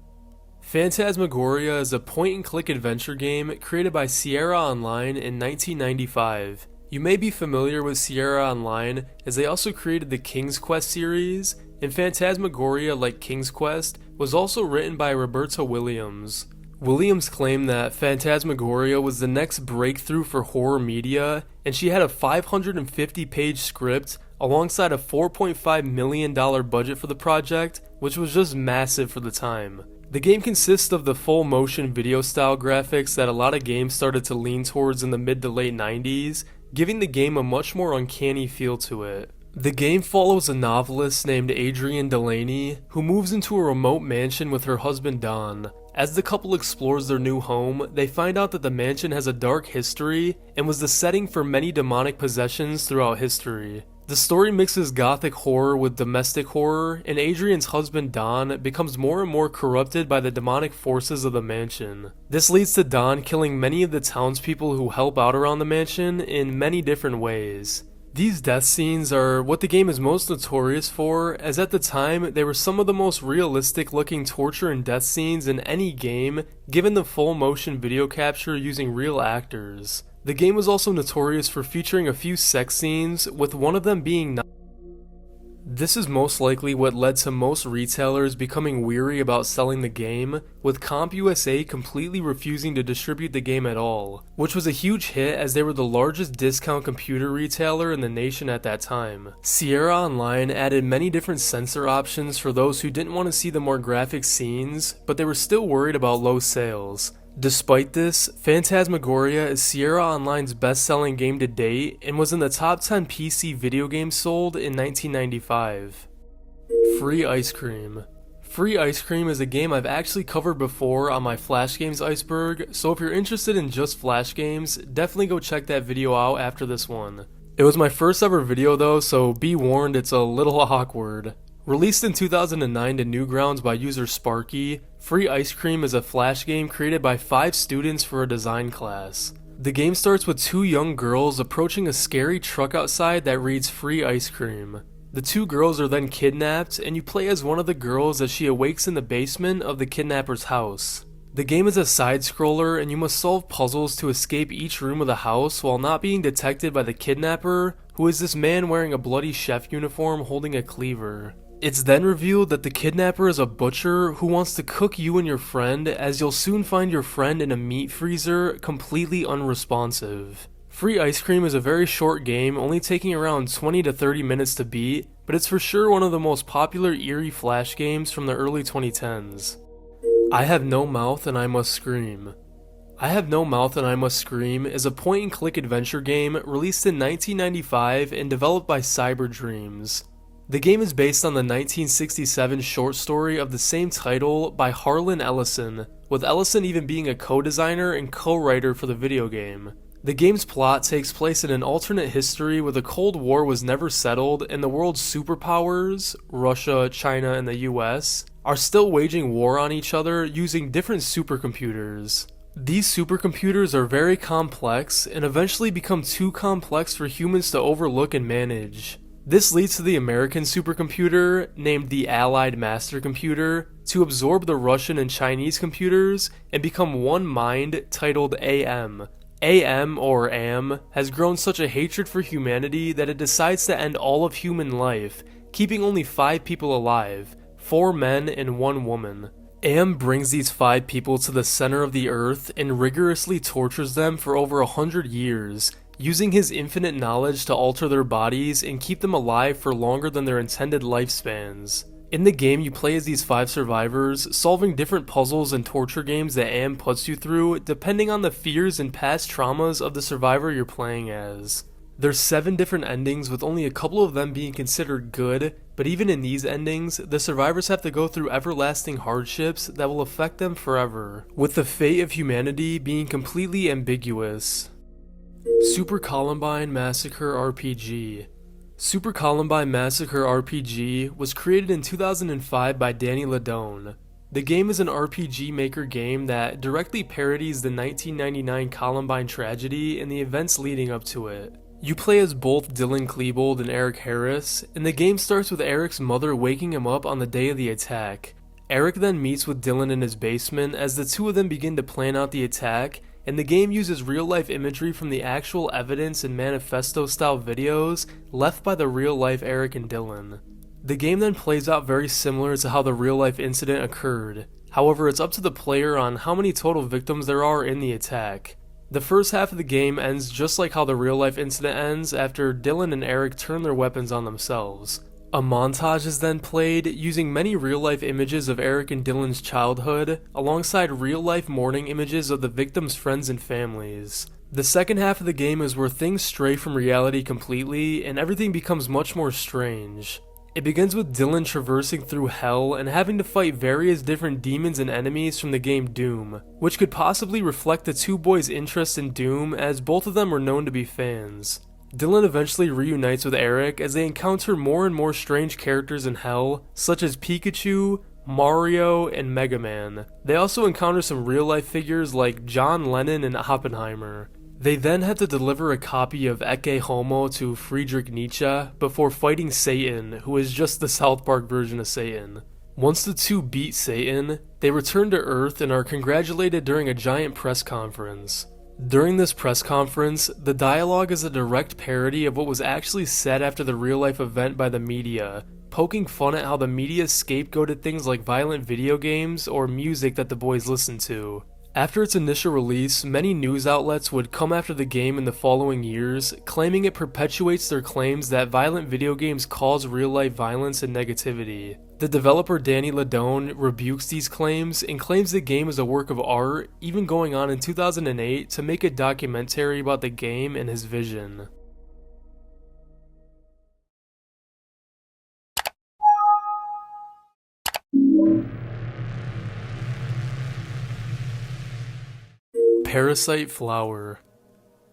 Phantasmagoria is a point-and-click adventure game created by Sierra Online in 1995. You may be familiar with Sierra Online as they also created the King's Quest series, and Phantasmagoria, like King's Quest, was also written by Roberta Williams. Williams claimed that Phantasmagoria was the next breakthrough for horror media, and she had a 550-page script alongside a $4.5 million budget for the project, which was just massive for the time. The game consists of the full motion video style graphics that a lot of games started to lean towards in the mid to late 90s, giving the game a much more uncanny feel to it. The game follows a novelist named Adrienne Delaney, who moves into a remote mansion with her husband Don. As the couple explores their new home, they find out that the mansion has a dark history and was the setting for many demonic possessions throughout history. The story mixes gothic horror with domestic horror, and Adrienne's husband Don becomes more and more corrupted by the demonic forces of the mansion. This leads to Don killing many of the townspeople who help out around the mansion in many different ways. These death scenes are what the game is most notorious for, as at the time they were some of the most realistic looking torture and death scenes in any game, given the full motion video capture using real actors. The game was also notorious for featuring a few sex scenes, with one of them being This is most likely what led to most retailers becoming weary about selling the game, with CompUSA completely refusing to distribute the game at all, which was a huge hit as they were the largest discount computer retailer in the nation at that time. Sierra Online added many different censor options for those who didn't want to see the more graphic scenes, but they were still worried about low sales. Despite this, Phantasmagoria is Sierra Online's best-selling game to date and was in the top 10 PC video games sold in 1995. Free Ice Cream. Free Ice Cream is a game I've actually covered before on my Flash Games Iceberg, so if you're interested in just Flash games, definitely go check that video out after this one. It was my first ever video though, so be warned it's a little awkward. Released in 2009 to Newgrounds by user Sparky, Free Ice Cream is a Flash game created by 5 students for a design class. The game starts with 2 young girls approaching a scary truck outside that reads Free Ice Cream. The 2 girls are then kidnapped, and you play as one of the girls as she awakes in the basement of the kidnapper's house. The game is a side-scroller, and you must solve puzzles to escape each room of the house while not being detected by the kidnapper, who is this man wearing a bloody chef uniform holding a cleaver. It's then revealed that the kidnapper is a butcher who wants to cook you and your friend, as you'll soon find your friend in a meat freezer, completely unresponsive. Free Ice Cream is a very short game, only taking around 20 to 30 minutes to beat, but it's for sure one of the most popular eerie Flash games from the early 2010s. I Have No Mouth and I Must Scream. I Have No Mouth and I Must Scream is a point-and-click adventure game released in 1995 and developed by Cyber Dreams. The game is based on the 1967 short story of the same title by Harlan Ellison, with Ellison even being a co-designer and co-writer for the video game. The game's plot takes place in an alternate history where the Cold War was never settled and the world's superpowers, Russia, China, and the US, are still waging war on each other using different supercomputers. These supercomputers are very complex and eventually become too complex for humans to overlook and manage. This leads to the American supercomputer, named the Allied Master Computer, to absorb the Russian and Chinese computers and become one mind titled AM. AM, or AM, has grown such a hatred for humanity that it decides to end all of human life, keeping only 5 people alive, 4 men and 1 woman. AM brings these 5 people to the center of the earth and rigorously tortures them for over 100 years, using his infinite knowledge to alter their bodies and keep them alive for longer than their intended lifespans. In the game, you play as these 5 survivors, solving different puzzles and torture games that AM puts you through, depending on the fears and past traumas of the survivor you're playing as. There's 7 different endings, with only a couple of them being considered good, but even in these endings, the survivors have to go through everlasting hardships that will affect them forever, with the fate of humanity being completely ambiguous. Super Columbine Massacre RPG. Super Columbine Massacre RPG was created in 2005 by Danny Ladone. The game is an RPG Maker game that directly parodies the 1999 Columbine tragedy and the events leading up to it. You play as both Dylan Klebold and Eric Harris, and the game starts with Eric's mother waking him up on the day of the attack. Eric then meets with Dylan in his basement as the 2 of them begin to plan out the attack, and the game uses real-life imagery from the actual evidence and manifesto-style videos left by the real-life Eric and Dylan. The game then plays out very similar to how the real-life incident occurred. However, it's up to the player on how many total victims there are in the attack. The first half of the game ends just like how the real-life incident ends after Dylan and Eric turn their weapons on themselves. A montage is then played, using many real-life images of Eric and Dylan's childhood, alongside real-life mourning images of the victims' friends and families. The second half of the game is where things stray from reality completely, and everything becomes much more strange. It begins with Dylan traversing through hell and having to fight various different demons and enemies from the game Doom, which could possibly reflect the 2 boys' interest in Doom, as both of them were known to be fans. Dylan eventually reunites with Eric as they encounter more and more strange characters in hell, such as Pikachu, Mario, and Mega Man. They also encounter some real-life figures like John Lennon and Oppenheimer. They then have to deliver a copy of Ecce Homo to Friedrich Nietzsche before fighting Satan, who is just the South Park version of Satan. Once the 2 beat Satan, they return to Earth and are congratulated during a giant press conference. During this press conference, the dialogue is a direct parody of what was actually said after the real-life event by the media, poking fun at how the media scapegoated things like violent video games or music that the boys listened to. After its initial release, many news outlets would come after the game in the following years, claiming it perpetuates their claims that violent video games cause real-life violence and negativity. The developer Danny Ladone rebukes these claims and claims the game is a work of art, even going on in 2008 to make a documentary about the game and his vision. Parasite Flower.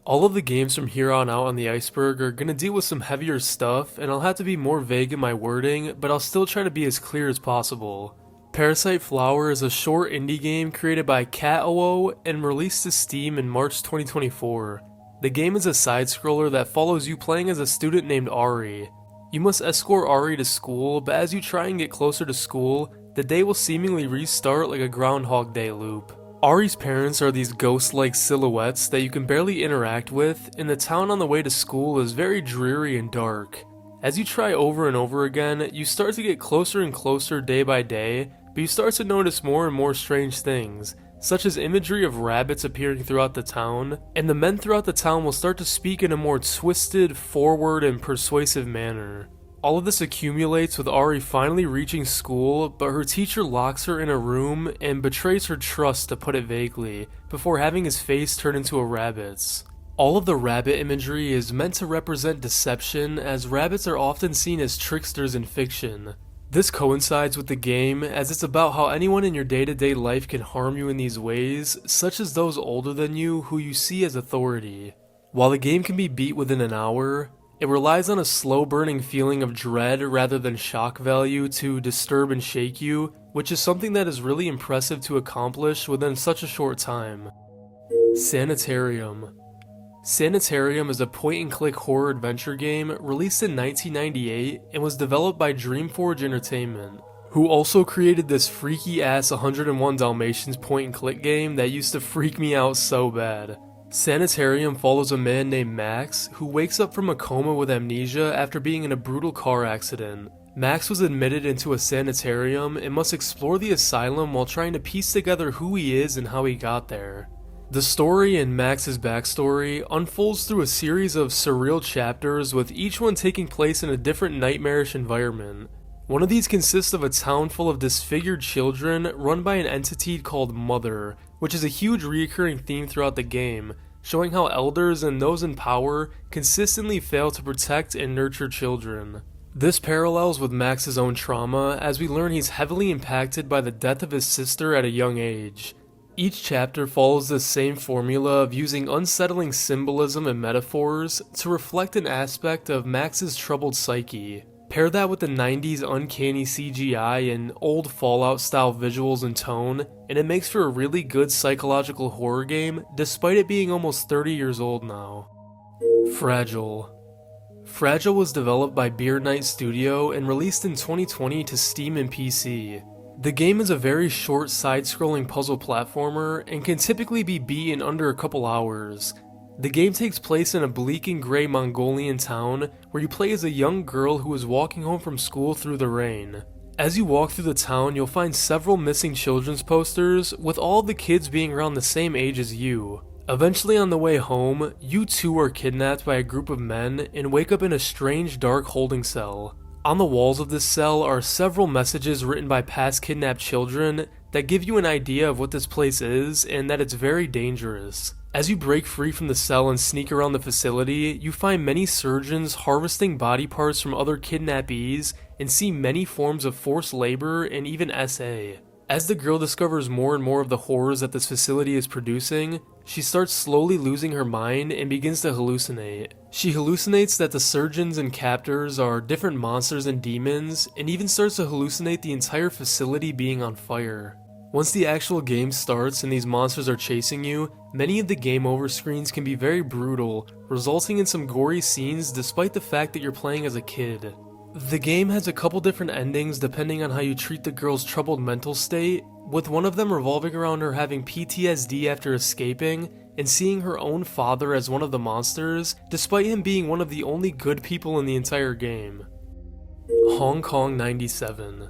All of the games from here on out on the Iceberg are gonna deal with some heavier stuff, and I'll have to be more vague in my wording, but I'll still try to be as clear as possible. Parasite Flower is a short indie game created by Cat.oo and released to Steam in March 2024. The game is a side-scroller that follows you playing as a student named Ari. You must escort Ari to school, but as you try and get closer to school, the day will seemingly restart like a Groundhog Day loop. Ari's parents are these ghost-like silhouettes that you can barely interact with, and the town on the way to school is very dreary and dark. As you try over and over again, you start to get closer and closer day by day, but you start to notice more and more strange things, such as imagery of rabbits appearing throughout the town, and the men throughout the town will start to speak in a more twisted, forward, and persuasive manner. All of this accumulates with Ari finally reaching school, but her teacher locks her in a room and betrays her trust, to put it vaguely, before having his face turn into a rabbit's. All of the rabbit imagery is meant to represent deception, as rabbits are often seen as tricksters in fiction. This coincides with the game, as it's about how anyone in your day-to-day life can harm you in these ways, such as those older than you who you see as authority. While the game can be beat within an hour, it relies on a slow-burning feeling of dread rather than shock value to disturb and shake you, which is something that is really impressive to accomplish within such a short time. Sanitarium. Sanitarium is a point-and-click horror adventure game released in 1998 and was developed by Dreamforge Entertainment, who also created this freaky-ass 101 Dalmatians point-and-click game that used to freak me out so bad. Sanitarium follows a man named Max, who wakes up from a coma with amnesia after being in a brutal car accident. Max was admitted into a sanitarium and must explore the asylum while trying to piece together who he is and how he got there. The story and Max's backstory unfolds through a series of surreal chapters, with each one taking place in a different nightmarish environment. One of these consists of a town full of disfigured children run by an entity called Mother, which is a huge recurring theme throughout the game, showing how elders and those in power consistently fail to protect and nurture children. This parallels with Max's own trauma, as we learn he's heavily impacted by the death of his sister at a young age. Each chapter follows the same formula of using unsettling symbolism and metaphors to reflect an aspect of Max's troubled psyche. Pair that with the 90s uncanny CGI and old Fallout-style visuals and tone, and it makes for a really good psychological horror game, despite it being almost 30 years old now. Fragile. Fragile was developed by Beer Night Studio and released in 2020 to Steam and PC. The game is a very short side-scrolling puzzle platformer and can typically be beat in under a couple hours. The game takes place in a bleak and grey Mongolian town where you play as a young girl who is walking home from school through the rain. As you walk through the town, you'll find several missing children's posters, with all the kids being around the same age as you. Eventually on the way home, you too are kidnapped by a group of men and wake up in a strange dark holding cell. On the walls of this cell are several messages written by past kidnapped children that give you an idea of what this place is and that it's very dangerous. As you break free from the cell and sneak around the facility, you find many surgeons harvesting body parts from other kidnappees and see many forms of forced labor and even SA. As the girl discovers more and more of the horrors that this facility is producing, she starts slowly losing her mind and begins to hallucinate. She hallucinates that the surgeons and captors are different monsters and demons, and even starts to hallucinate the entire facility being on fire. Once the actual game starts and these monsters are chasing you, many of the game over screens can be very brutal, resulting in some gory scenes despite the fact that you're playing as a kid. The game has a couple different endings depending on how you treat the girl's troubled mental state, with one of them revolving around her having PTSD after escaping, and seeing her own father as one of the monsters, despite him being one of the only good people in the entire game. Hong Kong 97.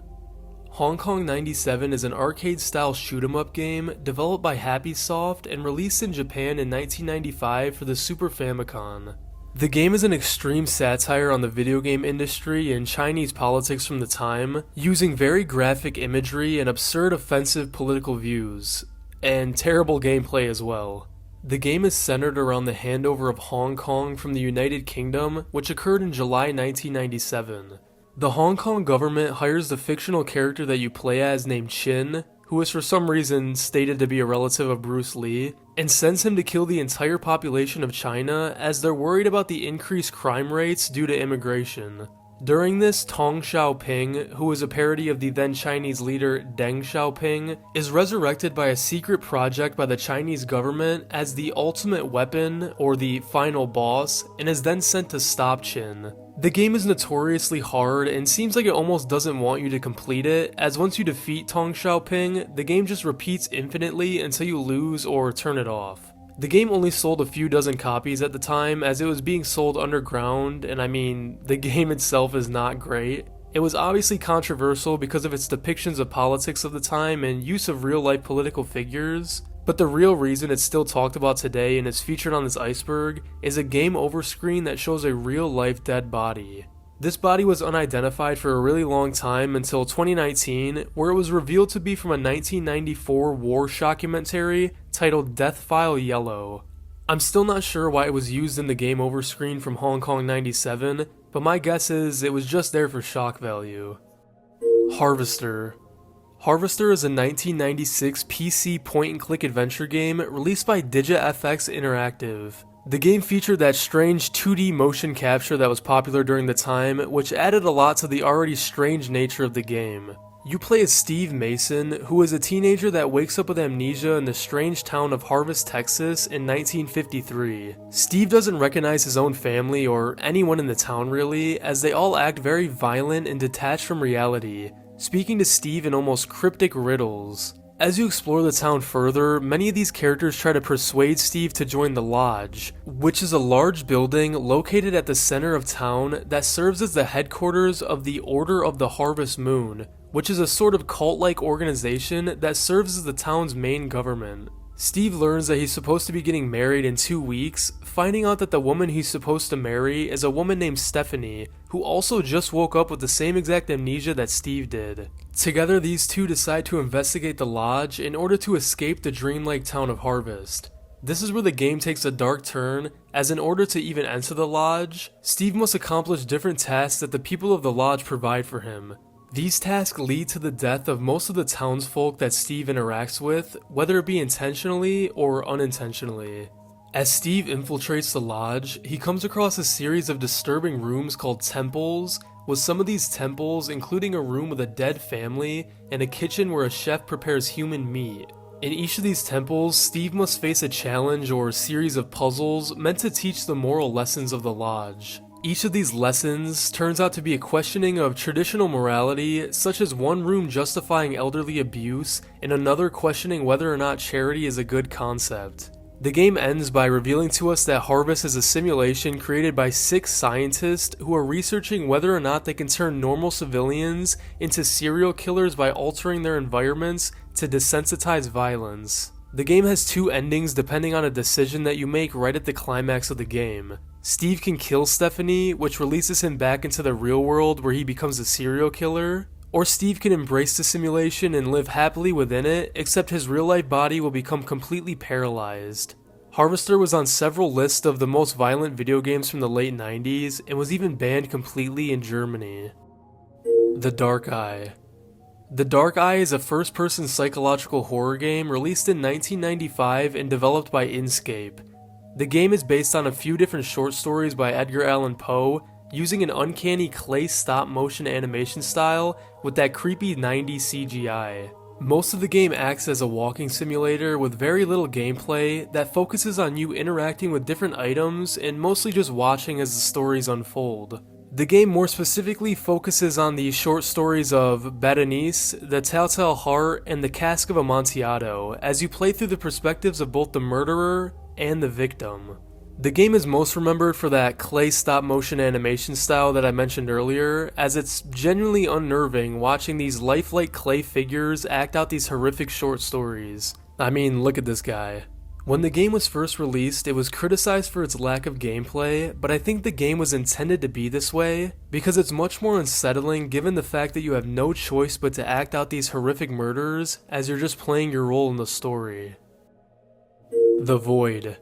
Hong Kong 97 is an arcade-style shoot-'em-up game developed by Happysoft and released in Japan in 1995 for the Super Famicom. The game is an extreme satire on the video game industry and Chinese politics from the time, using very graphic imagery and absurd offensive political views, and terrible gameplay as well. The game is centered around the handover of Hong Kong from the United Kingdom, which occurred in July 1997. The Hong Kong government hires the fictional character that you play as named Chin, who is for some reason stated to be a relative of Bruce Lee, and sends him to kill the entire population of China as they're worried about the increased crime rates due to immigration. During this, Tong Xiaoping, who is a parody of the then Chinese leader Deng Xiaoping, is resurrected by a secret project by the Chinese government as the ultimate weapon, or the final boss, and is then sent to stop Qin. The game is notoriously hard and seems like it almost doesn't want you to complete it, as once you defeat Tong Xiaoping, the game just repeats infinitely until you lose or turn it off. The game only sold a few dozen copies at the time as it was being sold underground, and I mean, the game itself is not great. It was obviously controversial because of its depictions of politics of the time and use of real-life political figures, but the real reason it's still talked about today and is featured on this Iceberg is a game over screen that shows a real-life dead body. This body was unidentified for a really long time until 2019, where it was revealed to be from a 1994 war shockumentary titled Death File Yellow. I'm still not sure why it was used in the game over screen from Hong Kong 97, but my guess is it was just there for shock value. Harvester. Harvester is a 1996 PC point-and-click adventure game released by DigiFX Interactive. The game featured that strange 2D motion capture that was popular during the time, which added a lot to the already strange nature of the game. You play as Steve Mason, who is a teenager that wakes up with amnesia in the strange town of Harvest, Texas in 1953. Steve doesn't recognize his own family or anyone in the town really, as they all act very violent and detached from reality, speaking to Steve in almost cryptic riddles. As you explore the town further, many of these characters try to persuade Steve to join the Lodge, which is a large building located at the center of town that serves as the headquarters of the Order of the Harvest Moon, which is a sort of cult-like organization that serves as the town's main government. Steve learns that he's supposed to be getting married in 2 weeks, finding out that the woman he's supposed to marry is a woman named Stephanie, who also just woke up with the same exact amnesia that Steve did. Together, these two decide to investigate the Lodge in order to escape the dreamlike town of Harvest. This is where the game takes a dark turn, as in order to even enter the Lodge, Steve must accomplish different tasks that the people of the Lodge provide for him. These tasks lead to the death of most of the townsfolk that Steve interacts with, whether it be intentionally or unintentionally. As Steve infiltrates the Lodge, he comes across a series of disturbing rooms called temples, with some of these temples including a room with a dead family and a kitchen where a chef prepares human meat. In each of these temples, Steve must face a challenge or a series of puzzles meant to teach the moral lessons of the Lodge. Each of these lessons turns out to be a questioning of traditional morality, such as one room justifying elderly abuse and another questioning whether or not charity is a good concept. The game ends by revealing to us that Harvest is a simulation created by 6 scientists who are researching whether or not they can turn normal civilians into serial killers by altering their environments to desensitize violence. The game has 2 endings depending on a decision that you make right at the climax of the game. Steve can kill Stephanie, which releases him back into the real world where he becomes a serial killer, or Steve can embrace the simulation and live happily within it, except his real-life body will become completely paralyzed. Harvester was on several lists of the most violent video games from the late 90s and was even banned completely in Germany. The Dark Eye. The Dark Eye is a first-person psychological horror game released in 1995 and developed by Inkscape. The game is based on a few different short stories by Edgar Allan Poe, using an uncanny clay stop-motion animation style with that creepy 90s CGI. Most of the game acts as a walking simulator with very little gameplay that focuses on you interacting with different items and mostly just watching as the stories unfold. The game more specifically focuses on the short stories of Berenice, The Telltale Heart, and The Cask of Amontillado, as you play through the perspectives of both the murderer and the victim. The game is most remembered for that clay stop-motion animation style that I mentioned earlier, as it's genuinely unnerving watching these lifelike clay figures act out these horrific short stories. I mean, look at this guy. When the game was first released, it was criticized for its lack of gameplay, but I think the game was intended to be this way, because it's much more unsettling given the fact that you have no choice but to act out these horrific murders as you're just playing your role in the story. The Void.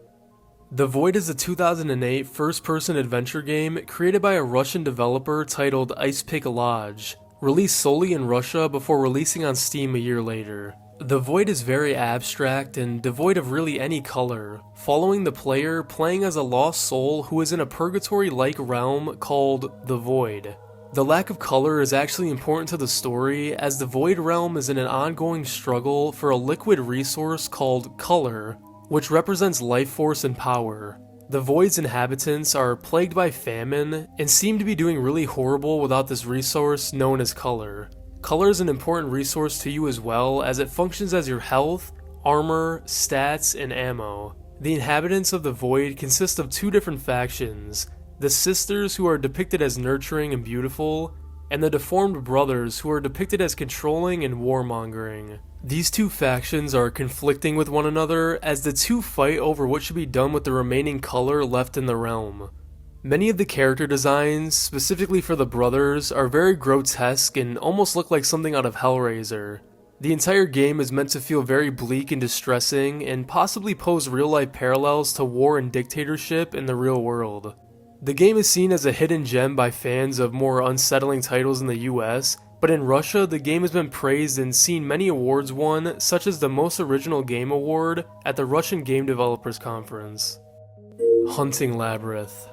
The Void is a 2008 first-person adventure game created by a Russian developer titled Iceberg, released solely in Russia before releasing on Steam a year later. The Void is very abstract and devoid of really any color, following the player playing as a lost soul who is in a purgatory-like realm called the Void. The lack of color is actually important to the story, as the Void realm is in an ongoing struggle for a liquid resource called color, which represents life force and power. The Void's inhabitants are plagued by famine and seem to be doing really horrible without this resource known as color. Color is an important resource to you as well, as it functions as your health, armor, stats, and ammo. The inhabitants of the Void consist of two different factions: the Sisters, who are depicted as nurturing and beautiful, and the Deformed Brothers, who are depicted as controlling and warmongering. These two factions are conflicting with one another as the two fight over what should be done with the remaining color left in the realm. Many of the character designs, specifically for the brothers, are very grotesque and almost look like something out of Hellraiser. The entire game is meant to feel very bleak and distressing, and possibly pose real-life parallels to war and dictatorship in the real world. The game is seen as a hidden gem by fans of more unsettling titles in the US, but in Russia the game has been praised and seen many awards won, such as the Most Original Game Award at the Russian Game Developers Conference. Hunting Labyrinth.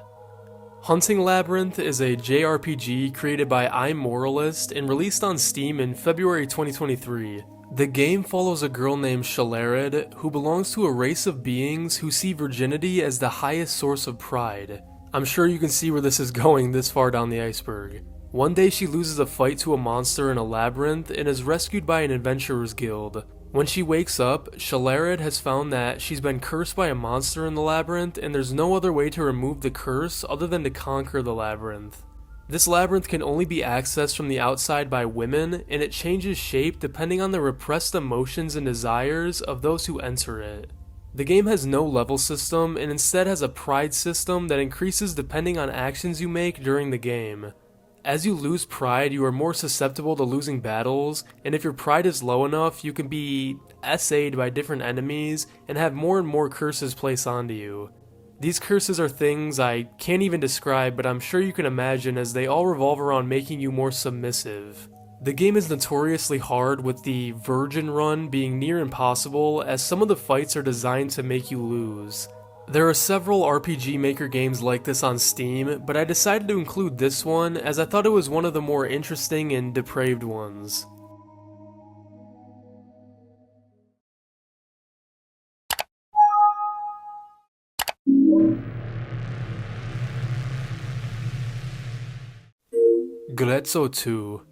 Hunting Labyrinth is a JRPG created by iMoralist and released on Steam in February 2023. The game follows a girl named Shalarid, who belongs to a race of beings who see virginity as the highest source of pride. I'm sure you can see where this is going this far down the iceberg. One day she loses a fight to a monster in a labyrinth and is rescued by an adventurers guild. When she wakes up, Shalarid has found that she's been cursed by a monster in the labyrinth, and there's no other way to remove the curse other than to conquer the labyrinth. This labyrinth can only be accessed from the outside by women, and it changes shape depending on the repressed emotions and desires of those who enter it. The game has no level system and instead has a pride system that increases depending on actions you make during the game. As you lose pride, you are more susceptible to losing battles, and if your pride is low enough, you can be SA'd by different enemies and have more and more curses placed onto you. These curses are things I can't even describe, but I'm sure you can imagine, as they all revolve around making you more submissive. The game is notoriously hard, with the virgin run being near impossible, as some of the fights are designed to make you lose. There are several RPG Maker games like this on Steam, but I decided to include this one as I thought it was one of the more interesting and depraved ones. Grezzo 2.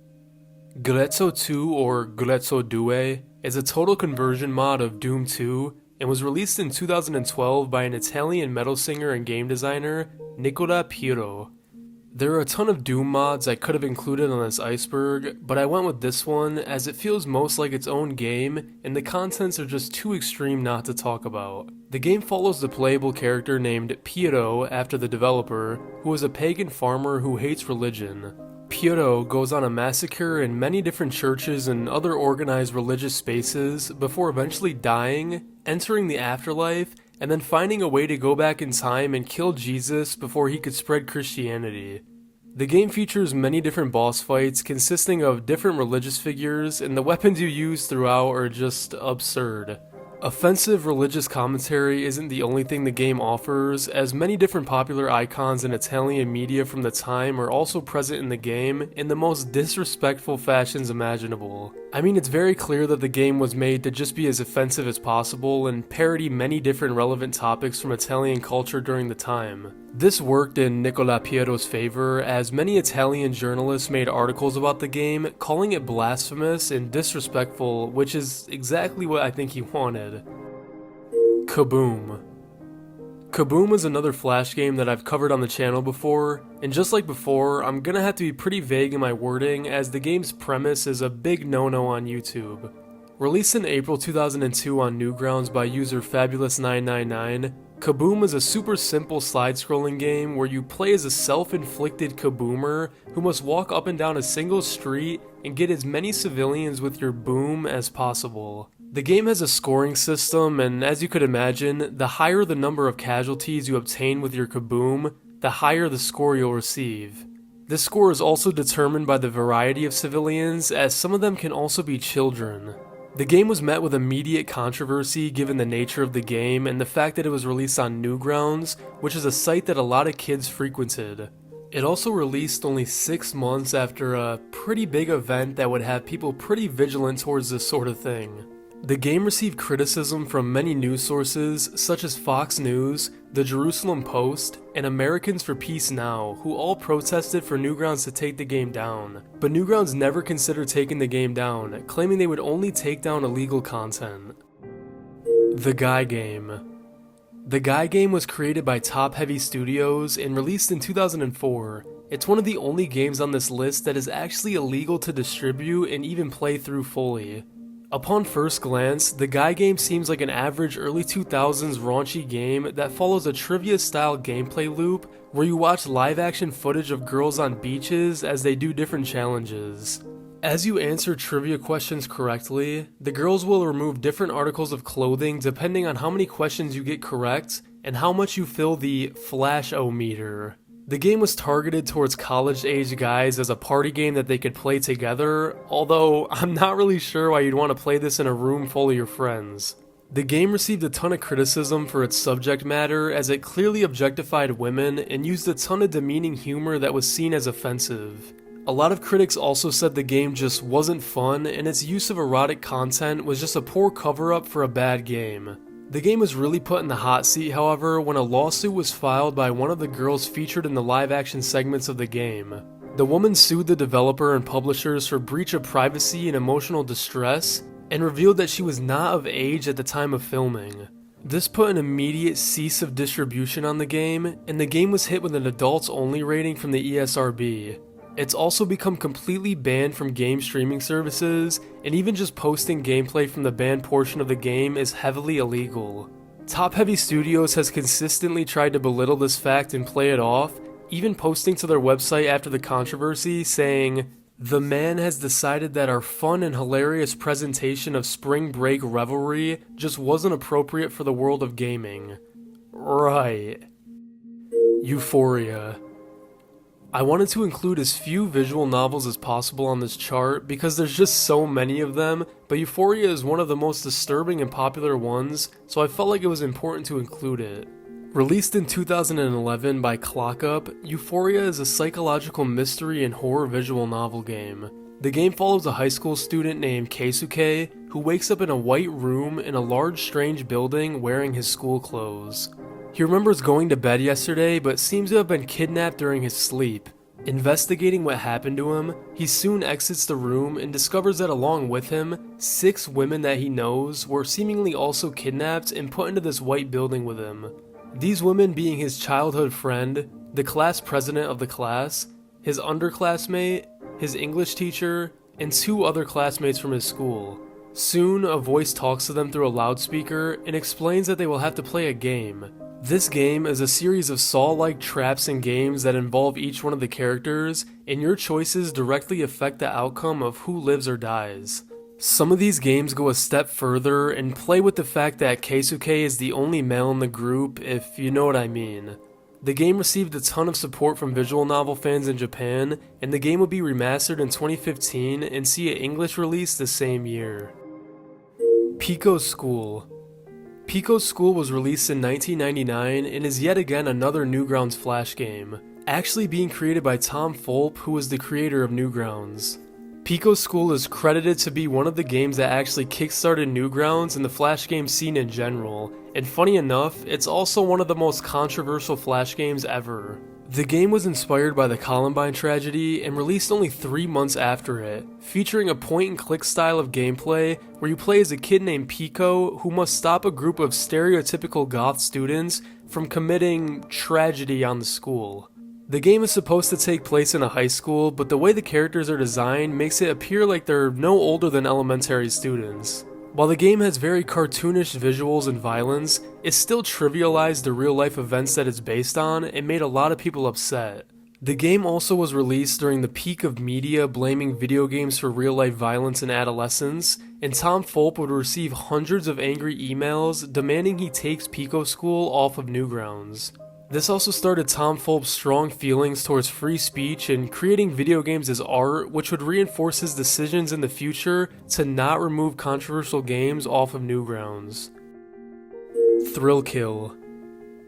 Grezzo 2, or Grezzo 2, is a total conversion mod of Doom 2, and was released in 2012 by an Italian metal singer and game designer, Nicola Piero. There are a ton of Doom mods I could have included on this iceberg, but I went with this one as it feels most like its own game, and the contents are just too extreme not to talk about. The game follows the playable character named Piero after the developer, who is a pagan farmer who hates religion. Piero goes on a massacre in many different churches and other organized religious spaces before eventually dying, entering the afterlife, and then finding a way to go back in time and kill Jesus before he could spread Christianity. The game features many different boss fights consisting of different religious figures, and the weapons you use throughout are just absurd. Offensive religious commentary isn't the only thing the game offers, as many different popular icons in Italian media from the time are also present in the game in the most disrespectful fashions imaginable. I mean, it's very clear that the game was made to just be as offensive as possible and parody many different relevant topics from Italian culture during the time. This worked in Nicola Piero's favor, as many Italian journalists made articles about the game, calling it blasphemous and disrespectful, which is exactly what I think he wanted. Kaboom. Kaboom is another Flash game that I've covered on the channel before, and just like before, I'm gonna have to be pretty vague in my wording as the game's premise is a big no-no on YouTube. Released in April 2002 on Newgrounds by user Fabulous999, Kaboom is a super simple slide-scrolling game where you play as a self-inflicted kaboomer who must walk up and down a single street and get as many civilians with your boom as possible. The game has a scoring system, and as you could imagine, the higher the number of casualties you obtain with your kaboom, the higher the score you'll receive. This score is also determined by the variety of civilians, as some of them can also be children. The game was met with immediate controversy given the nature of the game and the fact that it was released on Newgrounds, which is a site that a lot of kids frequented. It also released only 6 months after a pretty big event that would have people pretty vigilant towards this sort of thing. The game received criticism from many news sources such as Fox News, the Jerusalem Post, and Americans for Peace Now, who all protested for Newgrounds to take the game down. But Newgrounds never considered taking the game down, claiming they would only take down illegal content. The Guy Game. The Guy Game was created by Top Heavy Studios and released in 2004. It's one of the only games on this list that is actually illegal to distribute and even play through fully. Upon first glance, the Guy Game seems like an average early 2000s raunchy game that follows a trivia-style gameplay loop where you watch live-action footage of girls on beaches as they do different challenges. As you answer trivia questions correctly, the girls will remove different articles of clothing depending on how many questions you get correct and how much you fill the flash-o-meter. The game was targeted towards college-age guys as a party game that they could play together, although I'm not really sure why you'd want to play this in a room full of your friends. The game received a ton of criticism for its subject matter as it clearly objectified women and used a ton of demeaning humor that was seen as offensive. A lot of critics also said the game just wasn't fun and its use of erotic content was just a poor cover-up for a bad game. The game was really put in the hot seat, however, when a lawsuit was filed by one of the girls featured in the live-action segments of the game. The woman sued the developer and publishers for breach of privacy and emotional distress, and revealed that she was not of age at the time of filming. This put an immediate cease of distribution on the game, and the game was hit with an adults-only rating from the ESRB. It's also become completely banned from game streaming services, and even just posting gameplay from the banned portion of the game is heavily illegal. Top Heavy Studios has consistently tried to belittle this fact and play it off, even posting to their website after the controversy saying, "The man has decided that our fun and hilarious presentation of spring break revelry just wasn't appropriate for the world of gaming." Right. Euphoria. I wanted to include as few visual novels as possible on this chart because there's just so many of them, but Euphoria is one of the most disturbing and popular ones, so I felt like it was important to include it. Released in 2011 by ClockUp, Euphoria is a psychological mystery and horror visual novel game. The game follows a high school student named Keisuke who wakes up in a white room in a large strange building wearing his school clothes. He remembers going to bed yesterday, but seems to have been kidnapped during his sleep. Investigating what happened to him, he soon exits the room and discovers that along with him, 6 women that he knows were seemingly also kidnapped and put into this white building with him. These women being his childhood friend, the class president of the class, his underclassmate, his English teacher, and 2 other classmates from his school. Soon, a voice talks to them through a loudspeaker and explains that they will have to play a game. This game is a series of Saw-like traps and games that involve each one of the characters, and your choices directly affect the outcome of who lives or dies. Some of these games go a step further and play with the fact that Keisuke is the only male in the group, if you know what I mean. The game received a ton of support from visual novel fans in Japan, and the game will be remastered in 2015 and see an English release the same year. Pico's School. Pico's School was released in 1999 and is yet again another Newgrounds Flash game, actually being created by Tom Fulp, who was the creator of Newgrounds. Pico's School is credited to be one of the games that actually kickstarted Newgrounds and the Flash game scene in general, and funny enough, it's also one of the most controversial Flash games ever. The game was inspired by the Columbine tragedy and released only 3 months after it, featuring a point-and-click style of gameplay where you play as a kid named Pico who must stop a group of stereotypical goth students from committing tragedy on the school. The game is supposed to take place in a high school, but the way the characters are designed makes it appear like they're no older than elementary students. While the game has very cartoonish visuals and violence, it still trivialized the real-life events that it's based on and made a lot of people upset. The game also was released during the peak of media blaming video games for real-life violence in adolescence, and Tom Fulp would receive hundreds of angry emails demanding he takes Pico School off of Newgrounds. This also started Tom Fulp's strong feelings towards free speech and creating video games as art, which would reinforce his decisions in the future to not remove controversial games off of Newgrounds. Thrillkill.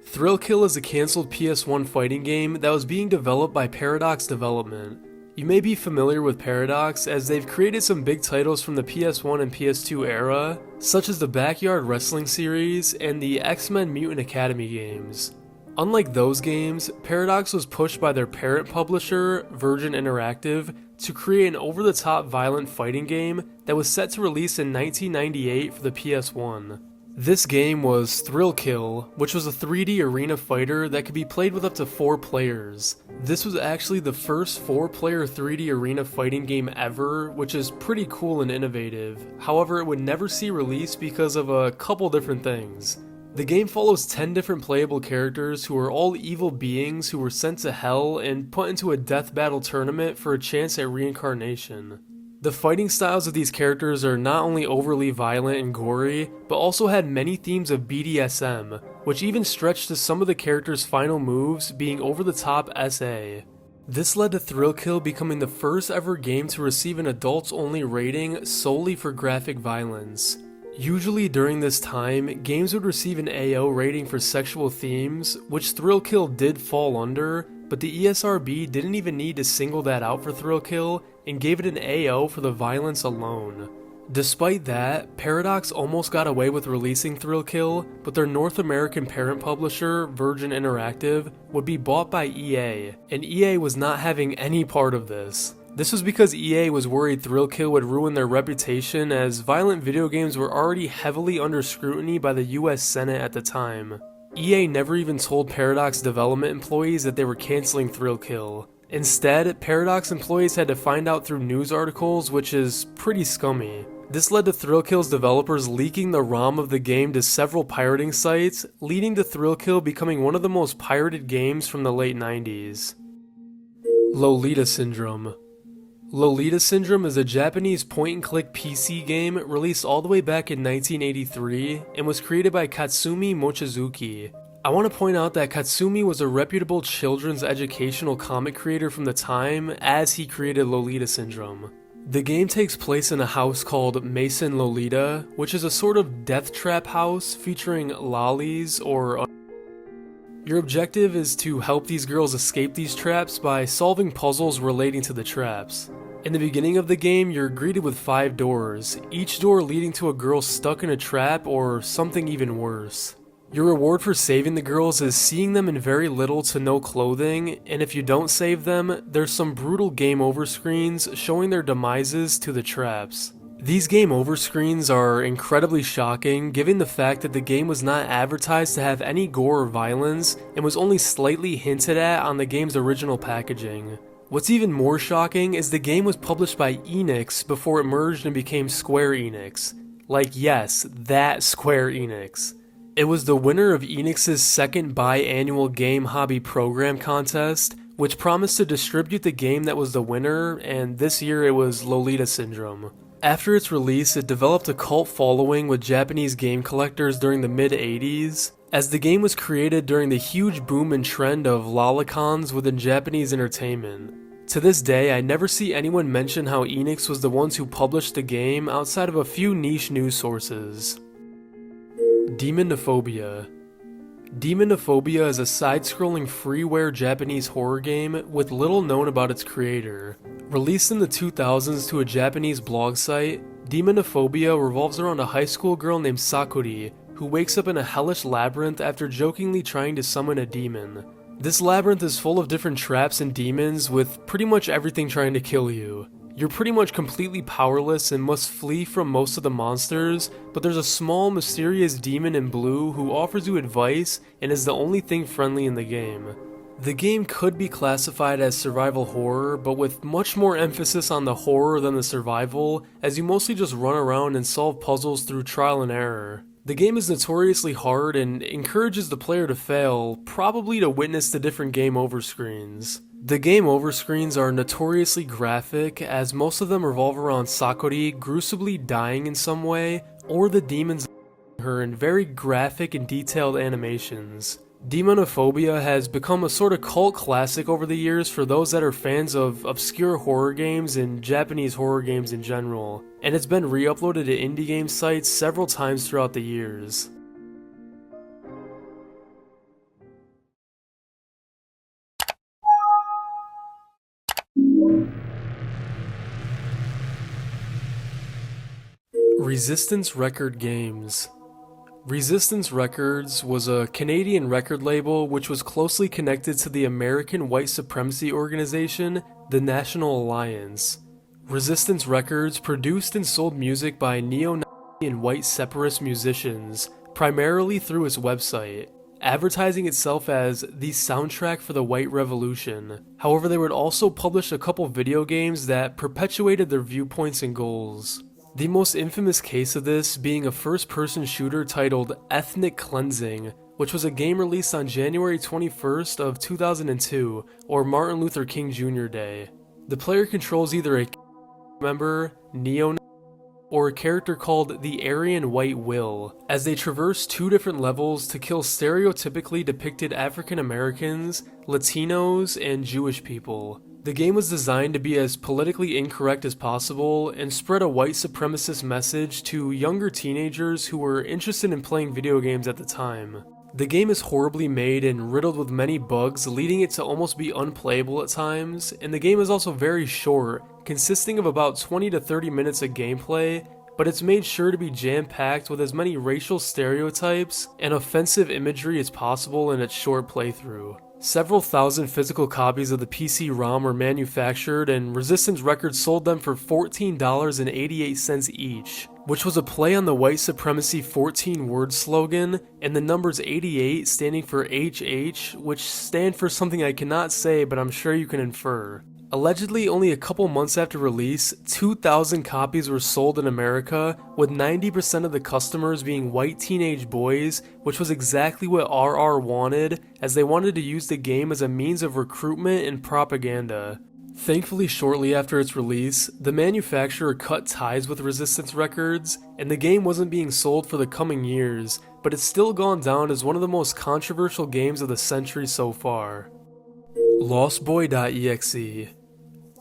Thrillkill is a cancelled PS1 fighting game that was being developed by Paradox Development. You may be familiar with Paradox as they've created some big titles from the PS1 and PS2 era, such as the Backyard Wrestling series and the X-Men Mutant Academy games. Unlike those games, Paradox was pushed by their parent publisher, Virgin Interactive, to create an over-the-top violent fighting game that was set to release in 1998 for the PS1. This game was Thrillkill, which was a 3D arena fighter that could be played with up to 4 players. This was actually the first 4-player 3D arena fighting game ever, which is pretty cool and innovative. However, it would never see release because of a couple different things. The game follows 10 different playable characters who are all evil beings who were sent to hell and put into a death battle tournament for a chance at reincarnation. The fighting styles of these characters are not only overly violent and gory, but also had many themes of BDSM, which even stretched to some of the characters' final moves being over-the-top SA. This led to Thrillkill becoming the first ever game to receive an adults-only rating solely for graphic violence. Usually during this time, games would receive an AO rating for sexual themes, which Thrillkill did fall under, but the ESRB didn't even need to single that out for Thrillkill and gave it an AO for the violence alone. Despite that, Paradox almost got away with releasing Thrillkill, but their North American parent publisher, Virgin Interactive, would be bought by EA, and EA was not having any part of this. This was because EA was worried Thrillkill would ruin their reputation as violent video games were already heavily under scrutiny by the US Senate at the time. EA never even told Paradox development employees that they were canceling Thrillkill. Instead, Paradox employees had to find out through news articles, which is pretty scummy. This led to Thrillkill's developers leaking the ROM of the game to several pirating sites, leading to Thrillkill becoming one of the most pirated games from the late 90s. Lolita Syndrome. Lolita Syndrome is a Japanese point-and-click PC game released all the way back in 1983 and was created by Katsumi Mochizuki. I want to point out that Katsumi was a reputable children's educational comic creator from the time as he created Lolita Syndrome. The game takes place in a house called Mason Lolita, which is a sort of death trap house featuring lollies or Your objective is to help these girls escape these traps by solving puzzles relating to the traps. In the beginning of the game, you're greeted with 5 doors, each door leading to a girl stuck in a trap or something even worse. Your reward for saving the girls is seeing them in very little to no clothing, and if you don't save them, there's some brutal game over screens showing their demises to the traps. These game over screens are incredibly shocking given the fact that the game was not advertised to have any gore or violence and was only slightly hinted at on the game's original packaging. What's even more shocking is the game was published by Enix before it merged and became Square Enix. Like, yes, that Square Enix. It was the winner of Enix's second biannual Game Hobby Program contest, which promised to distribute the game that was the winner, and this year it was Lolita Syndrome. After its release, it developed a cult following with Japanese game collectors during the mid-80s, as the game was created during the huge boom and trend of lolicons within Japanese entertainment. To this day, I never see anyone mention how Enix was the ones who published the game outside of a few niche news sources. Demonophobia. Demonophobia is a side-scrolling freeware Japanese horror game with little known about its creator. Released in the 2000s to a Japanese blog site, Demonophobia revolves around a high school girl named Sakuri who wakes up in a hellish labyrinth after jokingly trying to summon a demon. This labyrinth is full of different traps and demons with pretty much everything trying to kill you. You're pretty much completely powerless and must flee from most of the monsters, but there's a small mysterious demon in blue who offers you advice and is the only thing friendly in the game. The game could be classified as survival horror, but with much more emphasis on the horror than the survival, as you mostly just run around and solve puzzles through trial and error. The game is notoriously hard and encourages the player to fail, probably to witness the different game over screens. The game over screens are notoriously graphic, as most of them revolve around Sakura gruesomely dying in some way, or the demons her in very graphic and detailed animations. Demonophobia has become a sort of cult classic over the years for those that are fans of obscure horror games and Japanese horror games in general, and it's been re-uploaded to indie game sites several times throughout the years. Resistance Record Games. Resistance Records was a Canadian record label which was closely connected to the American white supremacy organization, the National Alliance. Resistance Records produced and sold music by neo-Nazi and white separatist musicians, primarily through its website, advertising itself as the soundtrack for the White Revolution. However, they would also publish a couple video games that perpetuated their viewpoints and goals. The most infamous case of this being a first-person shooter titled Ethnic Cleansing, which was a game released on January 21st of 2002, or Martin Luther King Jr. Day. The player controls either a member, neo-Nazi, or a character called the Aryan White Will, as they traverse two different levels to kill stereotypically depicted African Americans, Latinos, and Jewish people. The game was designed to be as politically incorrect as possible and spread a white supremacist message to younger teenagers who were interested in playing video games at the time. The game is horribly made and riddled with many bugs, leading it to almost be unplayable at times, and the game is also very short, consisting of about 20 to 30 minutes of gameplay, but it's made sure to be jam-packed with as many racial stereotypes and offensive imagery as possible in its short playthrough. Several thousand physical copies of the PC-ROM were manufactured, and Resistance Records sold them for $14.88 each, which was a play on the white supremacy 14-word slogan, and the numbers 88 standing for HH, which stand for something I cannot say but I'm sure you can infer. Allegedly, only a couple months after release, 2,000 copies were sold in America, with 90% of the customers being white teenage boys, which was exactly what RR wanted, as they wanted to use the game as a means of recruitment and propaganda. Thankfully, shortly after its release, the manufacturer cut ties with Resistance Records, and the game wasn't being sold for the coming years, but it's still gone down as one of the most controversial games of the century so far. LostBoy.exe.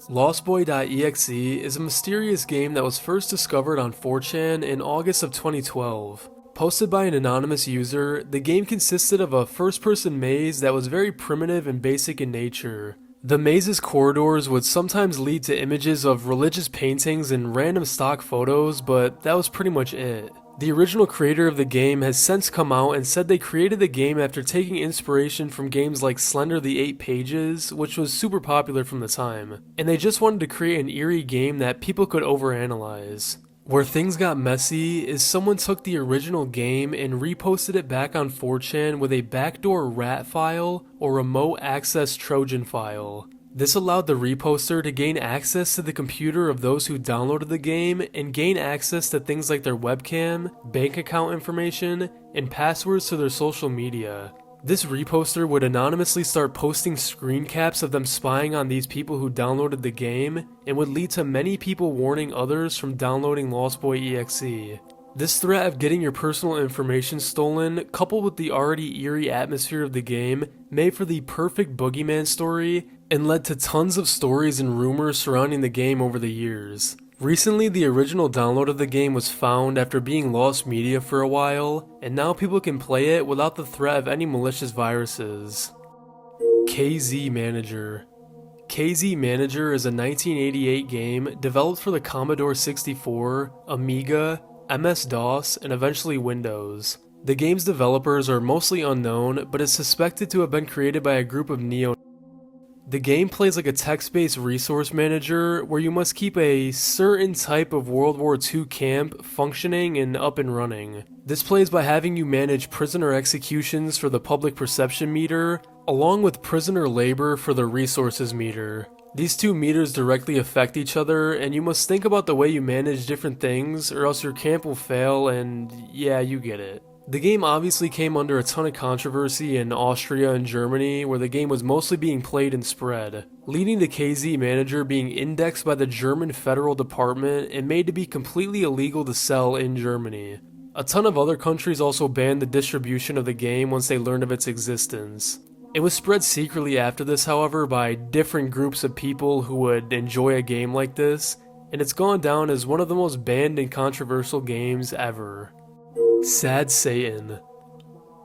LostBoy.exe is a mysterious game that was first discovered on 4chan in August of 2012. Posted by an anonymous user, the game consisted of a first-person maze that was very primitive and basic in nature. The maze's corridors would sometimes lead to images of religious paintings and random stock photos, but that was pretty much it. The original creator of the game has since come out and said they created the game after taking inspiration from games like Slender the 8 Pages, which was super popular from the time, and they just wanted to create an eerie game that people could overanalyze. Where things got messy is someone took the original game and reposted it back on 4chan with a backdoor rat file or remote access Trojan file. This allowed the reposter to gain access to the computer of those who downloaded the game and gain access to things like their webcam, bank account information, and passwords to their social media. This reposter would anonymously start posting screen caps of them spying on these people who downloaded the game, and would lead to many people warning others from downloading LostBoy.exe. This threat of getting your personal information stolen, coupled with the already eerie atmosphere of the game, made for the perfect boogeyman story, and led to tons of stories and rumors surrounding the game over the years. Recently, the original download of the game was found after being lost media for a while, and now people can play it without the threat of any malicious viruses. KZ Manager. KZ Manager is a 1988 game developed for the Commodore 64, Amiga, MS-DOS, and eventually Windows. The game's developers are mostly unknown, but is suspected to have been created by a group of The The game plays like a text-based resource manager where you must keep a certain type of World War II camp functioning and up and running. This plays by having you manage prisoner executions for the public perception meter, along with prisoner labor for the resources meter. These two meters directly affect each other, and you must think about the way you manage different things or else your camp will fail, and yeah, you get it. The game obviously came under a ton of controversy in Austria and Germany, where the game was mostly being played and spread, leading to KZ Manager being indexed by the German Federal Department and made to be completely illegal to sell in Germany. A ton of other countries also banned the distribution of the game once they learned of its existence. It was spread secretly after this, however, by different groups of people who would enjoy a game like this, and it's gone down as one of the most banned and controversial games ever. Sad Satan.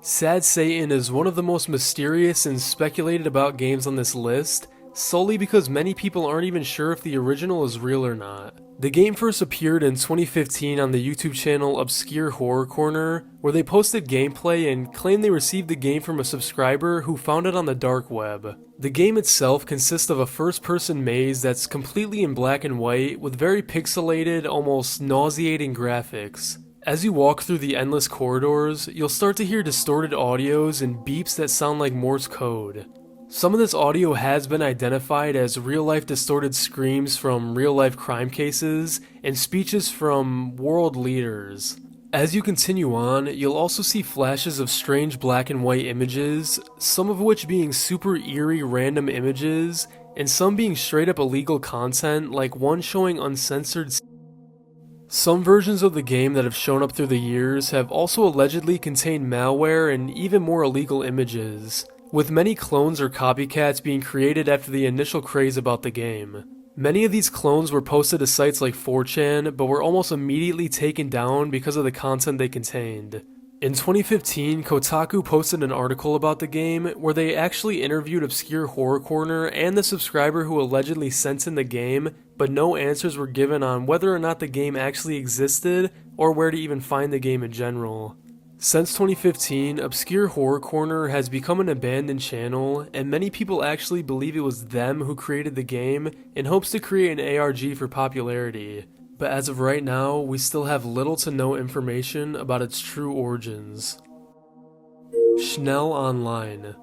Sad Satan is one of the most mysterious and speculated about games on this list, solely because many people aren't even sure if the original is real or not. The game first appeared in 2015 on the YouTube channel Obscure Horror Corner, where they posted gameplay and claimed they received the game from a subscriber who found it on the dark web. The game itself consists of a first-person maze that's completely in black and white with very pixelated, almost nauseating graphics. As you walk through the endless corridors, you'll start to hear distorted audios and beeps that sound like Morse code. Some of this audio has been identified as real-life distorted screams from real-life crime cases and speeches from world leaders. As you continue on, you'll also see flashes of strange black and white images, some of which being super eerie random images, and some being straight up illegal content, like one showing uncensored. Some versions of the game that have shown up through the years have also allegedly contained malware and even more illegal images, with many clones or copycats being created after the initial craze about the game. Many of these clones were posted to sites like 4chan, but were almost immediately taken down because of the content they contained. In 2015, Kotaku posted an article about the game where they actually interviewed Obscure Horror Corner and the subscriber who allegedly sent in the game, but no answers were given on whether or not the game actually existed or where to even find the game in general. Since 2015, Obscure Horror Corner has become an abandoned channel, and many people actually believe it was them who created the game in hopes to create an ARG for popularity. But as of right now, we still have little to no information about its true origins. Schnell Online.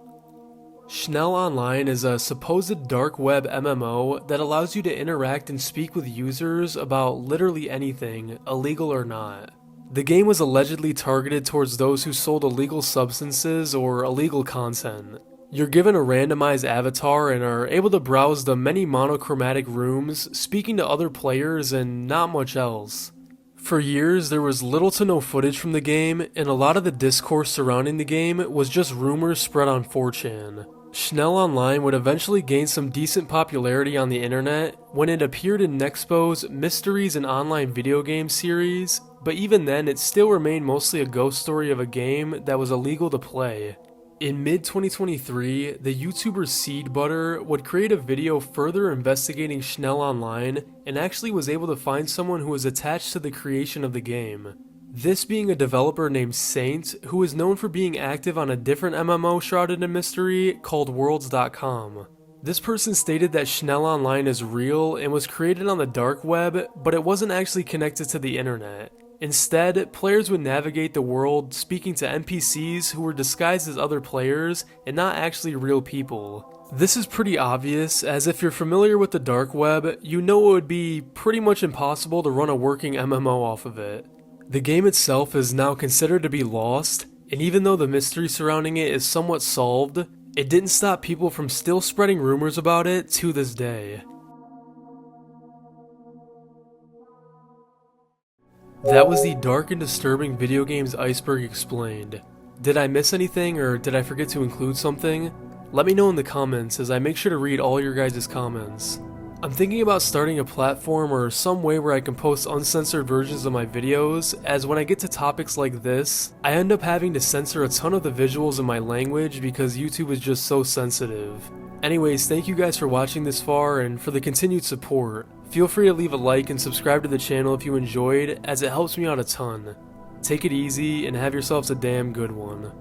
Schnell Online is a supposed dark web MMO that allows you to interact and speak with users about literally anything, illegal or not. The game was allegedly targeted towards those who sold illegal substances or illegal content. You're given a randomized avatar and are able to browse the many monochromatic rooms, speaking to other players and not much else. For years, there was little to no footage from the game, and a lot of the discourse surrounding the game was just rumors spread on 4chan. Schnell Online would eventually gain some decent popularity on the internet when it appeared in Nexpo's Mysteries in Online Video Game series, but even then it still remained mostly a ghost story of a game that was illegal to play. In mid-2023, the YouTuber Seed Butter would create a video further investigating Schnell Online and actually was able to find someone who was attached to the creation of the game. This being a developer named Saint, who is known for being active on a different MMO shrouded in mystery called Worlds.com. This person stated that Schnell Online is real and was created on the dark web, but it wasn't actually connected to the internet. Instead, players would navigate the world speaking to NPCs who were disguised as other players and not actually real people. This is pretty obvious, as if you're familiar with the dark web, you know it would be pretty much impossible to run a working MMO off of it. The game itself is now considered to be lost, and even though the mystery surrounding it is somewhat solved, it didn't stop people from still spreading rumors about it to this day. That was the dark and disturbing video games Iceberg explained. Did I miss anything or did I forget to include something? Let me know in the comments as I make sure to read all your guys' comments. I'm thinking about starting a platform or some way where I can post uncensored versions of my videos, as when I get to topics like this, I end up having to censor a ton of the visuals in my language because YouTube is just so sensitive. Anyways, thank you guys for watching this far and for the continued support. Feel free to leave a like and subscribe to the channel if you enjoyed, as it helps me out a ton. Take it easy and have yourselves a damn good one.